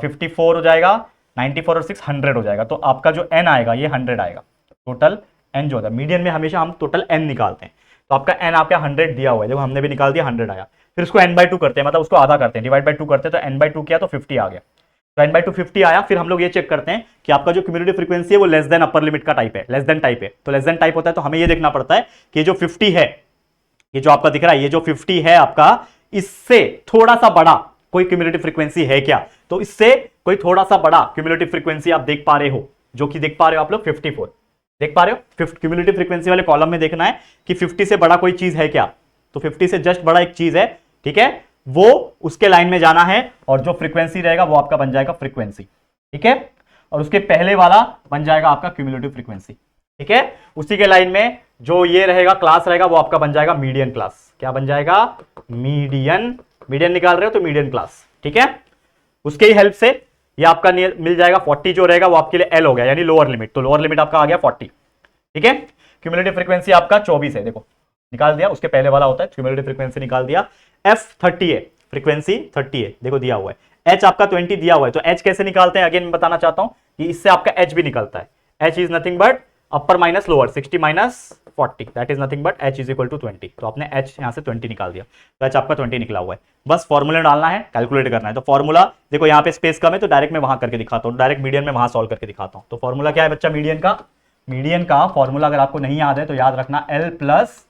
54 हो जाएगा 94 और 6 100 हो जाएगा। तो आपका जो n आएगा ये 100 आएगा। टोटल n जो होता है, मीडियन में हमेशा हम टोटल n निकालते हैं। तो आपका n आपका 100 दिया हुआ है, देखो हमने भी निकाल दिया, 100 आया। फिर उसको n/2 करते हैं, मतलब उसको आधा करते हैं, डिवाइड बाय 2 करते हैं, तो n/2 किया तो 50 आ गया। तो n/2 50 आया। फिर हम लोग ये चेक करते हैं कि आपका जो क्यूमुलेटिव फ्रीक्वेंसी है वो लेस देन अपर लिमिट का टाइप है, लेस देन टाइप है। तो लेस देन टाइप होता है तो हमें ये देखना पड़ता है कि जो 50 है, ये जो आपका दिख रहा है, ये जो 50 है आपका, इससे थोड़ा सा बड़ा कोई क्यूमुलेटिव फ्रीक्वेंसी है क्या। तो इससे कोई थोड़ा सा बड़ा क्यूमुलेटिव फ्रीक्वेंसी आप देख पा रहे हो, जो कि देख पा रहे हो आप लोग 54 देख पा रहे हो। क्यूमुलेटिव फ्रीक्वेंसी वाले कॉलम में देखना है कि 50 से बड़ा कोई चीज है क्या। तो 50 से जस्ट बड़ा एक चीज है, ठीक है, वो उसके लाइन में जाना है, और जो फ्रीक्वेंसी रहेगा वो आपका बन जाएगा फ्रीक्वेंसी। ठीक है, और उसके पहले वाला बन जाएगा आपका क्यूमुलेटिव फ्रीक्वेंसी। ठीक है, उसी के लाइन में जो ये रहेगा क्लास रहेगा वो आपका बन जाएगा मीडियन क्लास। क्या बन जाएगा, मीडियन। मीडियन निकाल रहे हो तो मीडियन क्लास। ठीक है, उसके ही हेल्प से ये आपका मिल जाएगा 40 जो रहेगा वो आपके लिए L हो गया, यानी लोअर लिमिट। तो लोअर लिमिट आपका आ गया 40। ठीक है, क्यूमुलेटिव फ्रीक्वेंसी आपका 24 है, देखो निकाल दिया, उसके पहले वाला होता है क्यूमुलेटिव फ्रीक्वेंसी निकाल दिया। F 30 है, फ्रीक्वेंसी 30 है, देखो दिया हुआ है। एच आपका 20 दिया हुआ है, तो एच कैसे निकालते हैं अगेन मैं बताना चाहता हूं कि इससे आपका एच भी निकलता है। H is nothing but upper minus lower, 60 minus 40, that is nothing but H is equal to 20। तो आपने एच यहां से 20 निकाल दिया, तो एच आपका 20 निकला हुआ है। बस फॉर्मूला डालना है, कैलकुलेट करना है। तो फॉर्मूला देखो यहाँ पे स्पेस कम है, तो डायरेक्ट मैं वहां करके दिखाता हूँ, डायरेक्ट मीडियन में वहां सॉल्व करके दिखाता हूँ। तो फॉर्मूला क्या है बच्चा मीडियन का? मीडियन का फॉर्मूला अगर आपको नहीं याद है तो याद रखना, L plus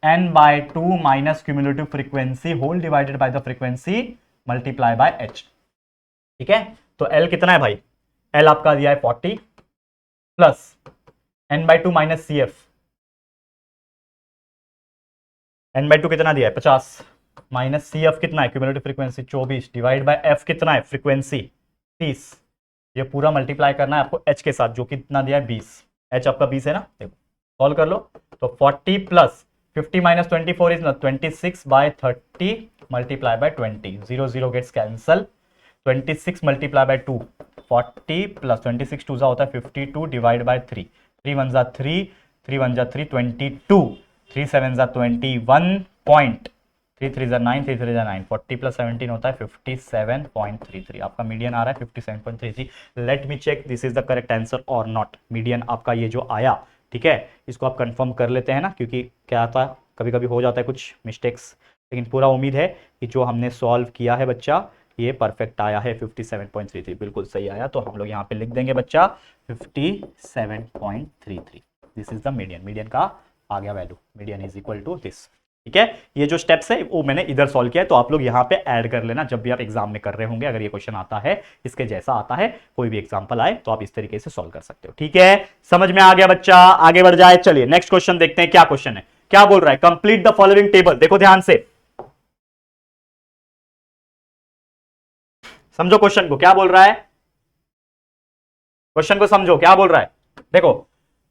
n by 2 minus cumulative frequency whole divided by the frequency multiply by h। ठीक है, तो L कितना है भाई? L आपका दिया है 40 plus n by 2 minus C F, n by 2 कितना दिया है 50 माइनस सी एफ कितना है cumulative frequency 24 divide by f कितना है फ्रीक्वेंसी 30। ये पूरा मल्टीप्लाई करना है आपको h के साथ जो कितना दिया है 20। h आपका 20 है ना, देखो सॉल्व कर लो। तो 40 plus 50 minus 24 is 26 by 30 multiply by 20, 0 0 gets cancel, 26 multiply by 2 40 plus 26 2 होता है 52 divide by 3, 3 1 जा 3, 3 1 जा 3 22, 3 7 जा 21 point, 3 3 जा 9, 3 3 जा 9, 40 plus 17 होता है 57.33। आपका मीडियन आ रहा है 57.33। Let me check this is the correct answer और नॉट। मीडियन आपका ये जो आया, ठीक है, इसको आप कंफर्म कर लेते हैं ना, क्योंकि क्या आता है कभी कभी हो जाता है कुछ मिस्टेक्स, लेकिन पूरा उम्मीद है कि जो हमने सॉल्व किया है बच्चा ये परफेक्ट आया है 57.33, बिल्कुल सही आया। तो हम लोग यहाँ पे लिख देंगे बच्चा 57.33, this is the median. Median का आ गया value, median is equal to this. ठीक है, ये जो स्टेप्स है वो मैंने इधर सॉल्व किया है, तो आप लोग यहाँ पे ऐड कर लेना जब भी आप एग्जाम में कर रहे होंगे। अगर ये क्वेश्चन आता है इसके जैसा आता है, कोई भी एग्जांपल आए तो आप इस तरीके से सॉल्व कर सकते हो। ठीक है, समझ में आ गया बच्चा? आगे बढ़ जाए, चलिए नेक्स्ट क्वेश्चन देखते हैं क्या क्वेश्चन है, क्या बोल रहा है। कंप्लीट द फॉलोइंग टेबल, देखो ध्यान से समझो क्वेश्चन को, क्या बोल रहा है, क्वेश्चन को समझो क्या बोल रहा है। देखो,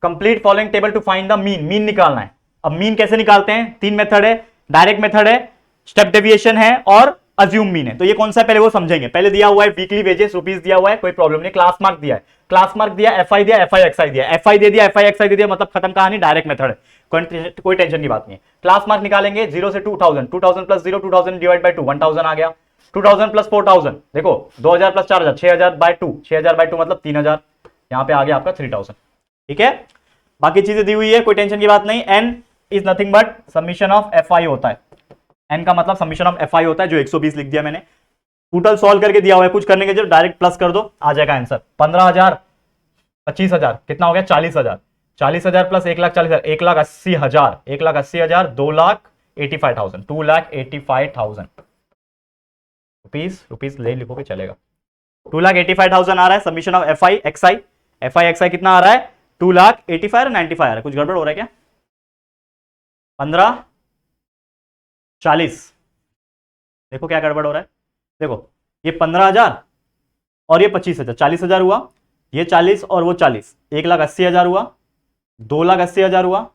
complete following table to find the mean, mean निकालना है। अब मीन कैसे निकालते हैं? तीन मेथड है, डायरेक्ट मेथड है, स्टेप डेविएशन है और अज्यूम मीन है। तो ये कौन सा है पहले वो समझेंगे। पहले दिया हुआ है वीकली वेजेस रुपीस दिया हुआ है, कोई प्रॉब्लम नहीं। क्लास मार्क दिया है, क्लास मार्क दिया, एफआई दिया, एफआई एक्सआई दिया, एफआई दे दिया, एफआई एक्सआई दे दिया, मतलब खत्म कहानी, डायरेक्ट मेथड है, कोई टेंशन की बात नहीं है। क्लास मार्क निकालेंगे 0 से 2000, 2000 प्लस 0, 2000 डिवाइड बाय 2, 1000 आ गया। 2000 प्लस 4000, देखो 2000 प्लस 4000, 6000 बाय 2, 6000 बाय 2 मतलब 3000, यहां पे आ गया आपका 3000। ठीक है, बाकी चीजें दी हुई है, कोई टेंशन की बात नहीं। N is nothing but summation of F I होता है, एन का मतलब समीशन ऑफ एफ आई होता है, जो 120 लिख दिया मैंने। टोटल सॉल्व करके दिया हुआ है, कुछ करने के जब डायरेक्ट प्लस कर दो आ जाएगा आंसर। 15,000 25,000 कितना हो गया 40,000, 40,000 प्लस 1,40,000, 1,80,000, 1,80,000, 2,85,000, 2,85,000 रुपीस ले लिखोगे चलेगा। 2,85,000 आ रहा है summation of F I X I कितना आ रहा है 2,85,000 और 95 आ रहा है। कुछ गड़बड़ हो रहा है क्या? 15 40, देखो क्या गड़बड़ हो रहा है। देखो ये 15,000 और ये 25,000, 40,000 हुआ, ये 40 और वो 40, 1,80,000 हुआ, 2,80,000 हुआ,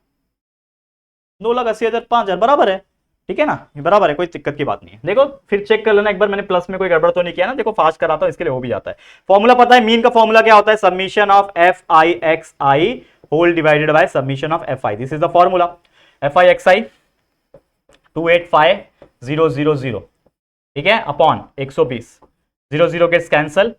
2,80,000 5,000 बराबर है। ठीक है ना, ये बराबर है, कोई दिक्कत की बात नहीं है। देखो फिर चेक कर लेना एक बार, मैंने प्लस में कोई गड़बड़ तो नहीं किया ना। देखो फास्ट कराता हूं इसके लिए हो भी जाता है। फॉर्मूला पता है, मीन का फॉर्मूला क्या होता है? Summation of F I X I whole divided by summation of F I, this is the formula. F I X I 285,000, ठीक है, अपॉन 120, 00 गेट्स कैंसल,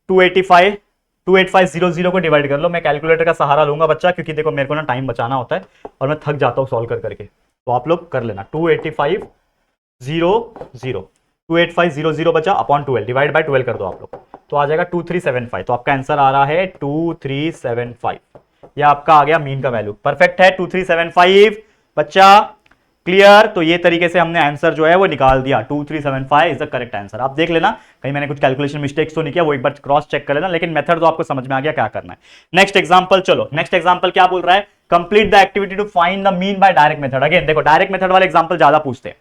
285,000 को डिवाइड कर लो। मैं कैलकुलेटर का सहारा लूंगा बच्चा, क्योंकि देखो मेरे को ना टाइम बचाना होता है और मैं थक जाता हूं सॉल्व कर करके, तो आप लोग कर लेना। 285,000 बचा अपॉन 12 डिवाइड बाय 12 कर दो आप लोग, तो आ जाएगा 2375। तो आपका आंसर आ रहा है 2375। ये आपका आ गया मीन का वैल्यू, परफेक्ट है 2375 बच्चा, क्लियर। तो ये तरीके से हमने आंसर जो है वो निकाल दिया, 2375 इज द करेक्ट आंसर। आप देख लेना कहीं मैंने कुछ कैलकुलेशन मिस्टेक्स तो नहीं किया, वो एक बार क्रॉस चेक कर लेना, लेकिन मेथड तो आपको समझ में आ गया क्या करना है। नेक्स्ट एग्जांपल, चलो नेक्स्ट एग्जांपल क्या बोल रहा है? Complete the activity to find the mean by direct method. Again देखो डायरेक्ट मेथड वाले एग्जांपल ज्यादा पूछते हैं,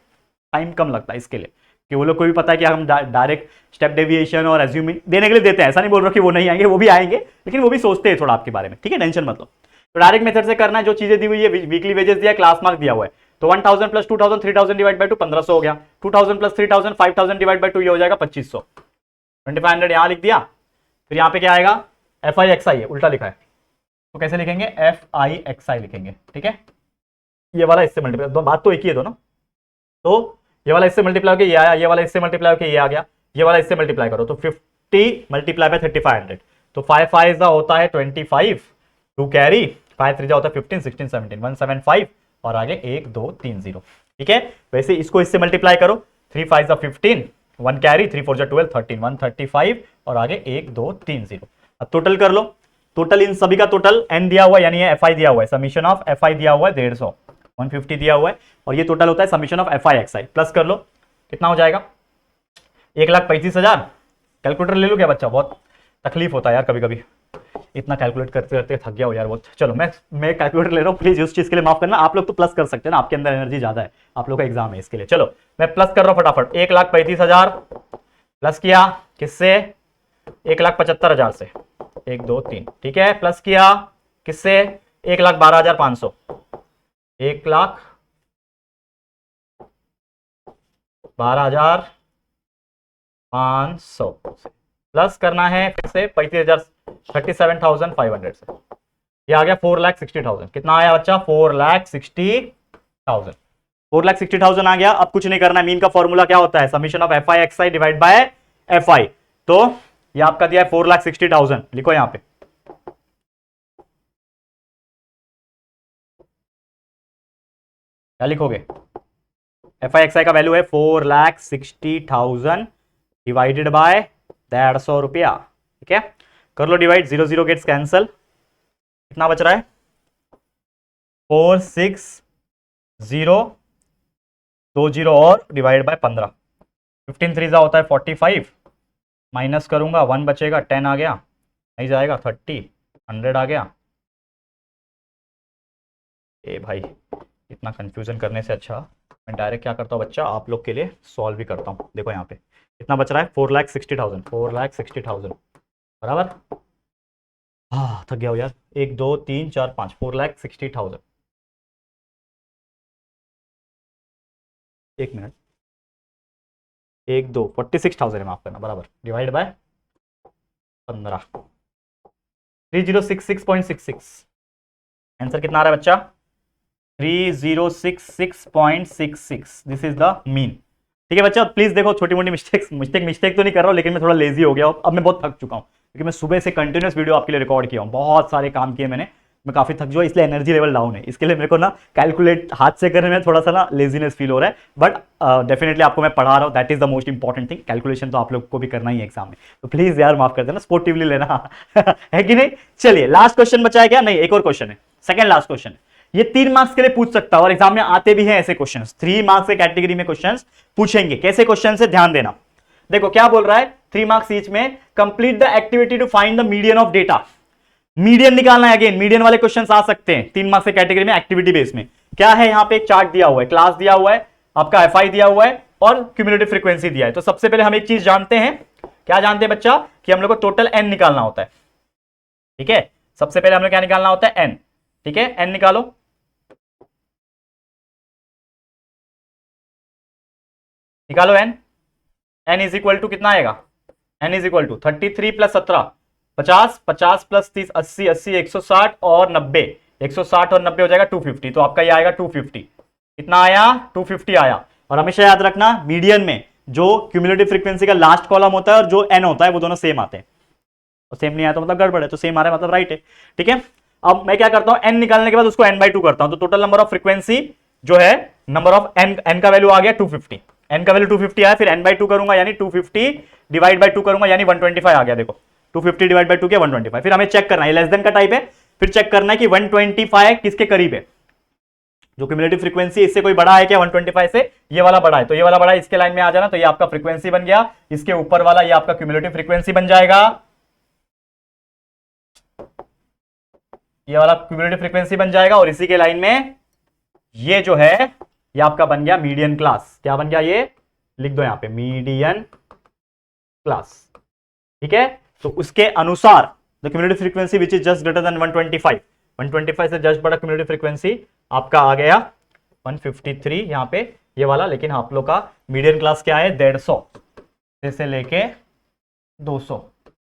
टाइम कम लगता है इसके लिए, कि वो लोग को भी पता है कि हम डायरेक्ट स्टेप डेविएशन और एज्यूमिंग देने के लिए देते हैं। ऐसा नहीं बोल रहा कि वो नहीं आएंगे, वो भी आएंगे, लेकिन वो भी सोचते हैं थोड़ा आपके बारे में। ठीक है, टेंशन मत लो। तो डायरेक्ट मेथड से करना है, जो चीजें दी हुई है, वीकली वेजेस दिया, क्लास मार्क दिया हुआ है, तो 1000 प्लस 2000, 3000 डिवाइड बाय 2 1500 हो गया। 2000 प्लस 3000, 5000 डिवाइड बाय 2 ये हो जाएगा 2500। 2500 यहां लिख दिया, फिर यहां पे क्या आएगा? एफ आई एक्स आई है, उल्टा लिखा है, तो कैसे लिखेंगे? एफ आई एक्स आई लिखेंगे। ठीक है, ये वाला इससे मल्टीप्लाई, बात तो एक ही है दोनों, तो ये वाला इससे मल्टीप्लाई होकर ये आया, ये वाला इससे मल्टीप्लाई होकर ये आ गया, ये वाला इससे मल्टीप्लाई करो तो 50 मल्टीप्लाई बाय 3500, तो 5 5 होता है 25, 2 कैरी, 5 3 होता है 15 16 17 175 और आगे 1 2 3 0। ठीक है, वैसे इसको इससे मल्टीप्लाई करो, 3 5 15, 1 कैरी, 3 4 12 13 135 और आगे 1 2 3 0। अब टोटल कर लो, टोटल इन सभी का टोटल n दिया हुआ है, यानी एफ आई दिया हुआ है, समीशन ऑफ एफ आई दिया हुआ है 150, 150 दिया हुआ है और ये टोटल होता है summation of F I X I. Plus कर लो कितना हो जाएगा 1,35,000। कैलकुलेटर ले लो क्या बच्चा, बहुत तकलीफ होता है यार कभी कभी, इतना कैलकुलेट करते करते थक गया हो यार बहुत। चलो मैं कैलकुलेटर ले रहा हूँ, प्लीज उस चीज के लिए माफ करना। आप लोग तो प्लस कर सकते हैं ना, आपके अंदर एनर्जी ज्यादा है, आप लोग का एग्जाम है इसके लिए। चलो मैं प्लस कर रहा हूँ फटाफट, 1,35,000 प्लस किया किससे, 1,75,000 से, 1 2 3। ठीक है, प्लस किया किससे, 1,12,500, 1,12,500 से प्लस करना है फिर से 37,500 से, ये आ गया 4,60,000। कितना आया बच्चा, 4,60,000, 4,60,000 आ गया। अब कुछ नहीं करना है, मीन का फॉर्मूला क्या होता है, summation of F I X I divide by F I. तो ये आपका दिया है 4,60,000, लिखो यहां पे, क्या लिखोगे, एफ आई एक्स आई का वैल्यू है 4,60,000 डिवाइडेड बाय 150 रुपया। ठीक है, कर लो डिवाइड, 0 0 गेट्स कैंसल, कितना बच रहा है 4,60,20 और डिवाइड बाय 15, 15 3 होता है 45, माइनस करूंगा 1 बचेगा, 10 आ गया, नहीं जाएगा 30, 100 आ गया। ए भाई इतना कंफ्यूजन करने से अच्छा मैं डायरेक्ट क्या करता हूँ बच्चा, आप लोग के लिए सॉल्व भी करता हूँ। देखो यहाँ पे कितना बच रहा है 4,60,000, 4,60,000 बराबर, हाँ थक गया हो यार, 1 2 3 4 5, 4,60,000, एक मिनट, 1 2 46,000 है, माफ करना, बराबर, डिवाइड बाय 15, 3066.66। आंसर कितना आ रहा है बच्चा, 3066.66। This is the mean. ठीक है बच्चा, प्लीज देखो छोटी मोटी मिस्टेक तो नहीं कर रहा हूं, लेकिन मैं थोड़ा लेजी हो गया हूं, अब मैं बहुत थक चुका हूं क्योंकि मैं सुबह से कंटिन्यूस वीडियो आपके लिए रिकॉर्ड किया हूं, बहुत सारे काम किए मैंने, मैं काफी थक जुआ, इसलिए एनर्जी लेवल डाउन है। इसके लिए मेरे को ना कैलकुलेट हाथ से करने में थोड़ा सा ना लेजीनेस फील हो रहा है, बट डेफिनेटली आपको मैं पढ़ा रहा हूँ, that is the most important thing. Calculation तो आप लोग को भी करना ही है एग्जाम में, तो प्लीज यार माफ कर देना, स्पोर्टिवली लेना है कि नहीं। चलिए लास्ट क्वेश्चन बचा है क्या, नहीं एक और क्वेश्चन है, सेकंड लास्ट क्वेश्चन है। ये 3 मार्क्स के लिए पूछ सकता है और एग्जाम में आते भी हैं ऐसे क्वेश्चंस, 3 मार्क्स के कैटेगरी में क्वेश्चंस पूछेंगे। कैसे क्वेश्चन से, ध्यान देना, देखो क्या बोल रहा है, 3 मार्क्स ईच में, complete the activity to find the median of data. Median निकालना है, अगेन मीडियन वाले क्वेश्चंस आ सकते हैं 3 मार्क्स के कैटेगरी में एक्टिविटी बेस में। क्या है, यहां पे एक चार्ट दिया हुआ है, क्लास दिया हुआ है, आपका एफ आई दिया हुआ है और क्यूमुलेटिव फ्रीक्वेंसी दिया है। तो सबसे पहले हम एक चीज जानते हैं, क्या जानते हैं बच्चा, कि हम लोग को टोटल एन निकालना होता है। ठीक है, सबसे पहले हम लोग क्या निकालना होता है, एन। ठीक है, एन निकालो, निकालो N. N is equal to कितना आएगा, N is equal to 33 plus 17 50, 50 plus 30 80, 80 160 और 90, 160 और 90 हो जाएगा 250। तो आपका ये आएगा 250, कितना आया 250 आया। और हमेशा याद रखना, मीडियन में जो क्यूमुलेटिव फ्रीक्वेंसी का लास्ट कॉलम होता है और जो एन होता है वो दोनों सेम आते हैं, और सेम नहीं आया तो मतलब गड़बड़ है, तो सेम आ रहा है मतलब राइट है। ठीक है, अब मैं क्या करता हूं, एन निकालने के बाद उसको n बाई 2 करता हूं, तो टोटल नंबर ऑफ फ्रीक्वेंसी जो है, नंबर ऑफ एन का वैल्यू आ गया 250, एन का वैल्यू 250 आया, फिर n बाई 2 करूंगा यानी 250 डिवाइड बाई 2 करूंगा यानी 125 आ गया। देखो 250 डिवाइड बाई 2 किया 125। फिर हमें चेक करना है, लेस देन का टाइप है, फिर चेक करना है कि 125 किसके करीब है, जो क्यूमुलेटिव फ्रीक्वेंसी इससे कोई बड़ा है क्या 125 से, ये वाला बड़ा है, तो ये वाला बड़ा है, इसके लाइन में आ जाना, तो ये आपका फ्रीक्वेंसी बन गया, इसके ऊपर वाला ये आपका क्यूमुलेटिव फ्रीक्वेंसी बन जाएगा, ये वाला क्यूमुलेटिव फ्रीक्वेंसी बन जाएगा, और इसी के लाइन में ये जो है ये आपका बन गया मीडियन क्लास। क्या बन गया, ये लिख दो यहां पे, मीडियन क्लास। ठीक है, तो उसके अनुसार the cumulative frequency which is just greater than 125 से जस्ट बड़ा क्यूमुलेटिव फ्रीक्वेंसी आपका आ गया 153 यहां पे ये वाला। लेकिन आप लोग का मीडियन क्लास क्या है, 150 से लेके 200।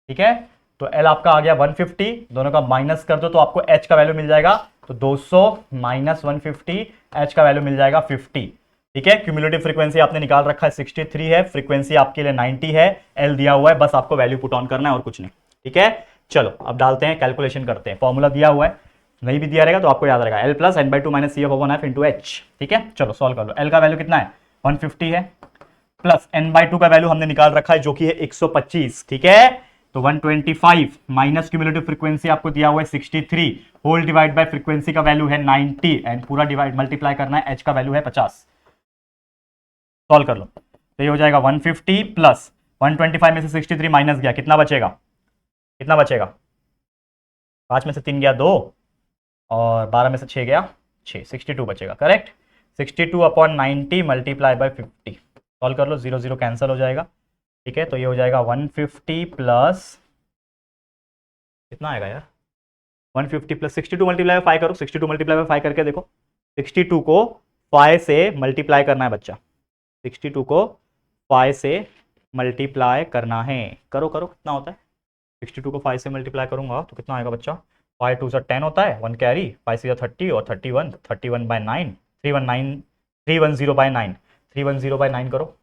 ठीक है, तो L आपका आ गया 150, दोनों का माइनस कर दो तो आपको H का वैल्यू मिल जाएगा, तो 200 माइनस 150, H का वैल्यू मिल जाएगा 50। ठीक है, क्यूमुलेटिव फ्रीक्वेंसी आपने निकाल रखा है 63 है, फ्रीक्वेंसी आपके लिए 90 है, एल दिया हुआ है, बस आपको वैल्यू पुट ऑन करना है और कुछ नहीं। ठीक है, चलो अब डालते हैं, कैलकुलेशन करते हैं। फॉर्मूला दिया हुआ है, नहीं भी दिया रहेगा तो आपको याद रहेगा, L plus N by two minus C F upon F into H. ठीक है, चलो सॉल्व कर लो। एल का वैल्यू कितना है 150 है, प्लस एन बाई टू का वैल्यू हमने निकाल रखा है जो कि है 125। ठीक है, तो 125 माइनस क्यूमुलेटिव फ्रीक्वेंसी आपको दिया हुआ है 63 होल डिवाइड बाय फ्रीक्वेंसी का वैल्यू है 90 एंड पूरा डिवाइड मल्टीप्लाई करना है, एच का वैल्यू है 50। सॉल्व कर लो, तो ये हो जाएगा 150 प्लस 125 में से 63 माइनस गया, कितना बचेगा, कितना बचेगा, 5 में से 3 गया 2 और 12 में से 6 गया 6, 62 बचेगा। Correct, 62 upon 90 multiply by 50। Solve कर लो, 0 0 कैंसिल हो जाएगा। ठीक है, तो ये हो जाएगा 150 प्लस कितना आएगा यार, 150 प्लस 62 मल्टीप्लाई बाय 5 करो, 62 मल्टीप्लाई बाय 5 करके देखो, 62 को 5 से मल्टीप्लाई करना है बच्चा, 62 को 5 से मल्टीप्लाई करना है, करो करो कितना होता है, 62 को 5 से मल्टीप्लाई करूंगा तो कितना आएगा बच्चा, 5 2 10 होता है, 1 कैरी, 5 से 30 और 31, 31 बाय 9, 310 बाय 9, 310 बाय 9 करो,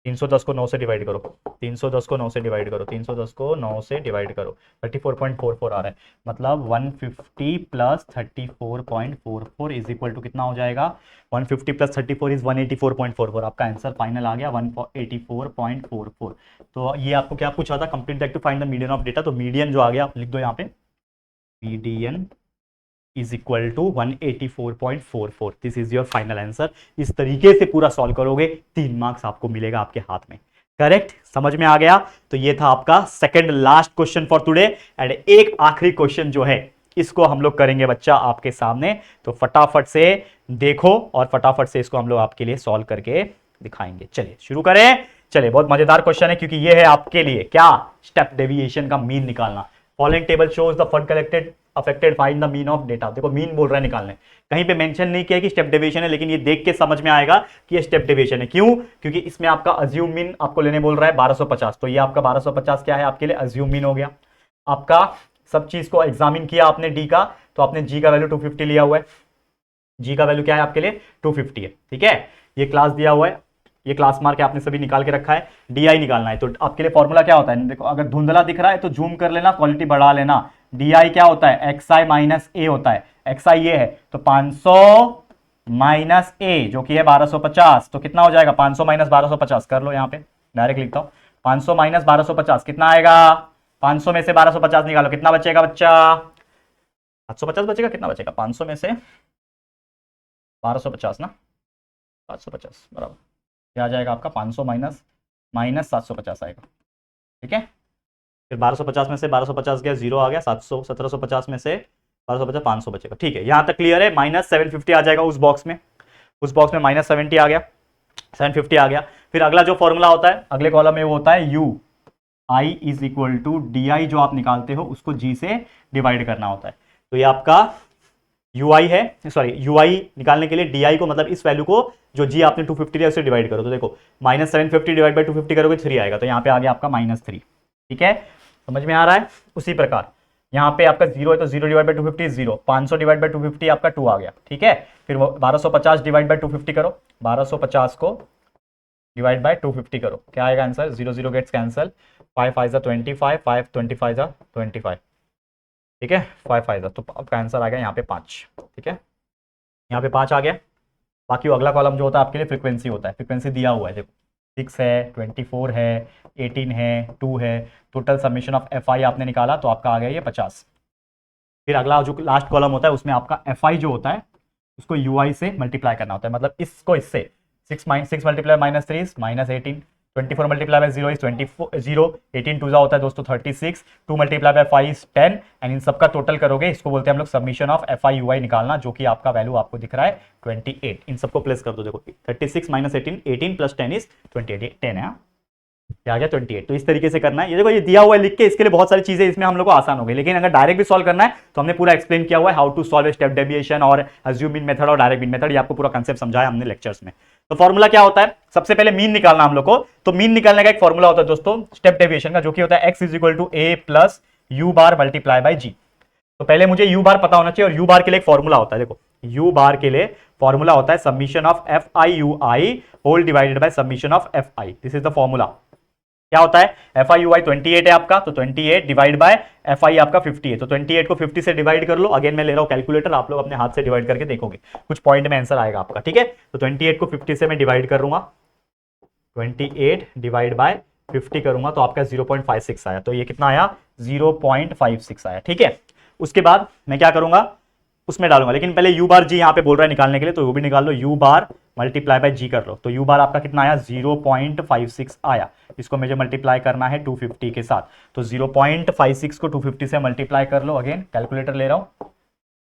310 को 9 से डिवाइड करो, 310 को 9 से डिवाइड करो, 310 को 9 से डिवाइड करो, 34.44 आ रहा है, मतलब 150 प्लस 34.44 इज इक्वल टू कितना हो जाएगा, 150 प्लस 34 इज 184.44। आपका आंसर फाइनल आ गया 184.44। तो ये आपको क्या पूछा था, complete that to find the median of data, तो मीडियन जो आ गया आप लिख दो यहाँ पे, median is equal to 184.44। This is your final answer. इस तरीके से पूरा सॉल्व करोगे 3 मार्क्स आपको मिलेगा आपके हाथ में। करेक्ट, समझ में आ गया। तो ये था आपका second last question for today and एक आखिरी क्वेश्चन जो है इसको हम लोग करेंगे बच्चा आपके सामने, तो फटाफट से देखो और फटाफट से इसको हम लोग आपके लिए सॉल्व करके दिखाएंगे। चलिए शुरू करें। चलिए, बहुत मजेदार क्वेश्चन है क्योंकि ये है आपके लिए क्या, स्टेप डेविएशन का मीन निकालना। Following table shows the fund collected affected find the mean of data. देखो मीन बोल रहा है निकालने, कहीं पे मेंशन नहीं किया कि स्टेप डेविएशन है, लेकिन ये देख के समझ में आएगा कि ये स्टेप डेविएशन है। क्यों? क्योंकि इसमें आपका अज्यूम मीन आपको लेने बोल रहा है 1250, तो ये आपका 1250 क्या है आपके लिए, अज्यूम मीन हो गया। आपका सब चीज को एग्जामिन किया आपने डी का, तो आपने जी का वैल्यू 250 लिया हुआ है, जी का वैल्यू क्या है आपके लिए 250 है। ठीक है, ये क्लास दिया हुआ है, ये क्लास मार्क आपने सभी निकाल के रखा है, डी निकालना है। तो आपके लिए फॉर्मूला क्या होता है, देखो अगर धुंधला दिख रहा है तो जूम कर लेना, क्वालिटी बढ़ा लेना। डी क्या होता है, एक्स आई माइनस ए होता है, एक्स आई ये है तो 500 माइनस ए जो कि है 1250, तो कितना हो जाएगा 500 माइनस 1250, कर लो यहाँ पे डायरेक्ट लिखता हूं, 500 माइनस 1250 कितना आएगा, 500 में से 1250 निकालो, कितना बचेगा बच्चा, 750 बचेगा, कितना बचेगा 500 में से 1250 ना, 750 बराबर क्या आ जाएगा आपका 500 माइनस 750 आएगा। ठीक है, फिर 1250 में से 1250 गया, जीरो आ गया, 700 1750 में से 1250 500 बचेगा। ठीक है, यहां तक क्लियर है। माइनस 750 आ जाएगा उस बॉक्स में, माइनस 70 आ गया, 750 आ गया। फिर अगला जो फॉर्मूला होता है अगले कॉलम में वो होता है U I is equal to D I, जो आप निकालते हो उसको जी से डिवाइड करना होता है। तो ये आपका ui है, सॉरी ui निकालने के लिए di को मतलब इस वैल्यू को जो g आपने 250 लिया उससे डिवाइड करो, तो देखो माइनस 750 डिवाइड बाई 250 करोगे 3 आएगा, तो यहाँ पे आ गया आपका -3। ठीक है, समझ में आ रहा है। उसी प्रकार यहाँ पे आपका 0 है तो 0 डिवाइड बाई 250 0, 500 डिवाइड बाई 250 आपका 2 आ गया। ठीक है, फिर 1250 डिवाइड बाई 250 करो, 1250 को डिवाइड बाई 250 करो, क्या आएगा आंसर, 0 0 गेट्स कैंसल, 5 5 25, 5 25 25। ठीक है, 5 5 तो आपका आंसर आ गया यहाँ पे 5। ठीक है, यहाँ पे 5 आ गया। बाकी अगला कॉलम जो होता है आपके लिए फ्रीक्वेंसी होता है, फ्रीक्वेंसी दिया हुआ है, देखो 6 है, 24 है, 18 है, 2 है, टोटल सबमिशन ऑफ एफ आई आपने निकाला तो आपका आ गया ये 50। फिर अगला जो लास्ट कॉलम होता है उसमें आपका एफ आई जो होता है उसको यू आई से मल्टीप्लाई करना होता है, मतलब इसको इससे 6 multiply -3 -18, 24 multiply by 0 is 0, 18 two होता है दोस्तों 36, 2 मल्टीप्लाई बाय 5 इज 10 एंड इन सबका टोटल करोगे, इसको बोलते हैं हम लोग summation of F I U I निकालना, जो कि आपका वैल्यू आपको दिख रहा है 28। इन सबको प्लेस कर दो, देखो 36 माइनस 18, 18 प्लस 10 इज 28, 10 है आ गया 28। तो इस तरीके से करना है। ये देखो ये दिया हुआ है लिख के, इसके लिए बहुत सारी चीजें इसमें हम लोग को आसान हो गई, लेकिन अगर डायरेक्ट भी सॉल्व करना है तो हमने पूरा एक्सप्लेन किया हुआ है, how to solve step deviation और अज्यूम मीन मेथड और डायरेक्ट मीन मेथड, ये आपको पूरा कंसेप्ट समझाया हमने लेक्चर्स में। तो फॉर्मूला क्या होता है, सबसे पहले मीन निकालना हम लोग को, तो मीन निकालने का एक फॉर्मूला होता है दोस्तों स्टेप डेविएशन का, जो कि होता है x is equal to a plus U bar multiply by G. तो पहले मुझे यू बार पता होना चाहिए और यू बार के लिए एक फॉर्मूला होता है, देखो यू बार के लिए फॉर्मूला होता है summation of F I U I whole divided by summation of F I. This is the formula. क्या होता है, एफ आई यू आई 28 है आपका, तो 28 डिवाइड बाय एफ आई आपका 50 है, तो 28 को 50 से डिवाइड कर लो। अगेन मैं ले रहा हूं कैलकुलेटर, आप लोग अपने हाथ से डिवाइड करके देखोगे, कुछ पॉइंट में आंसर आएगा आपका, ठीक है। तो 28 को 50 से मैं डिवाइड करूंगा, 28 डिवाइड बाय 50 करूंगा तो आपका 0.56 आया, तो ये कितना आया 0.56 आया, ठीक है। उसके बाद मैं क्या करूंगा, उसमें डालूंगा, लेकिन पहले यू बार जी यहाँ पे बोल रहा है निकालने के लिए, तो वो भी निकाल लो, यू बार मल्टीप्लाई बाय जी कर लो, तो यू बार आपका कितना आया 0.56 आया। इसको मुझे मल्टीप्लाई करना है 250 के साथ, तो 0.56 को 250 से मल्टीप्लाई कर लो। अगेन कैलकुलेटर ले रहा हूं,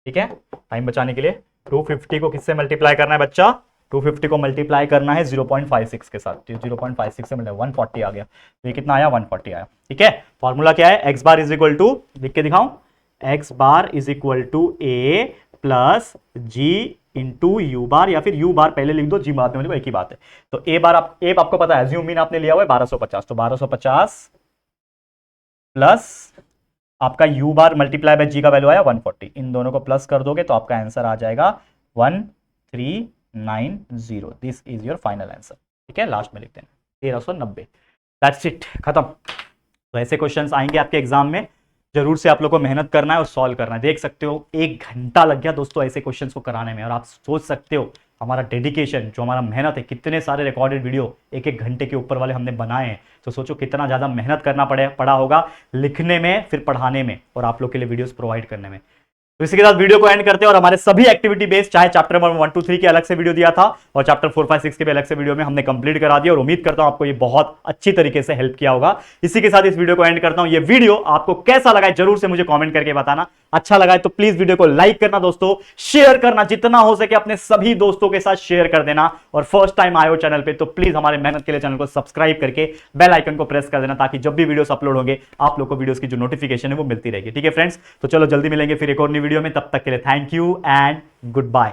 ठीक है, टाइम बचाने के लिए। 250 को किससे मल्टीप्लाई करना है बच्चा, 250 को मल्टीप्लाई करना है 0.56 के साथ, तो 0.56 से मतलब 140 आ गया, तो ये कितना आया 140 आया, ठीक है। फॉर्मूला क्या है, X bar is equal to, लिख के दिखाऊं, X bar is equal to A plus G into U bar, या फिर यू बार पहले लिख दो, जी बाद में लिखो, एक ही बात है। तो ए बार आपको पता है, एज्यूम मीन आपने लिया हुआ है 1250, तो 1250 प्लस आपका यू बार मल्टीप्लाई बाय जी का वैल्यू आया 140, इन दोनों को प्लस कर दोगे तो आपका आंसर आ जाएगा 1390। This is your final answer, ठीक है। लास्ट में लिखते हैं 1390। दैट्स इट, खत्म। तो ऐसे क्वेश्चंस आएंगे आपके एग्जाम में, जरूर से आप लोग को मेहनत करना है और सॉल्व करना है। देख सकते हो 1 घंटा लग गया दोस्तों ऐसे क्वेश्चंस को कराने में, और आप सोच सकते हो हमारा डेडिकेशन, जो हमारा मेहनत है, कितने सारे रिकॉर्डेड वीडियो 1-1 घंटे के ऊपर वाले हमने बनाए हैं, तो सोचो कितना ज़्यादा मेहनत करना पड़ा होगा लिखने में, फिर पढ़ाने में, और आप लोग के लिए वीडियोस प्रोवाइड करने में। तो इसी के साथ वीडियो को एंड करते हैं, और हमारे सभी एक्टिविटी बेस्ड, चाहे चैप्टर नंबर 1 2 3 के अलग से वीडियो दिया था और चैप्टर 4 5 6 के भी अलग से वीडियो में हमने कंप्लीट करा दिया, और उम्मीद करता हूं आपको ये बहुत अच्छी तरीके से हेल्प किया होगा। इसी के साथ इस वीडियो को एंड करता हूं। ये वीडियो आपको कैसा लगा है जरूर से मुझे कमेंट करके बताना। अच्छा लगा है तो प्लीज वीडियो को लाइक करना दोस्तों, शेयर करना, जितना हो सके अपने सभी दोस्तों के साथ शेयर कर देना, और फर्स्ट टाइम आए हो चैनल पे तो प्लीज हमारे मेहनत के लिए चैनल को सब्सक्राइब करके बेल आइकन को प्रेस कर देना, ताकि जब भी वीडियोस अपलोड होंगे आप लोग को वीडियोस की जो नोटिफिकेशन है वो मिलती रहेगी, ठीक है फ्रेंड्स। तो चलो जल्दी मिलेंगे फिर एक और नई वीडियो में, तब तक के लिए thank you and good bye.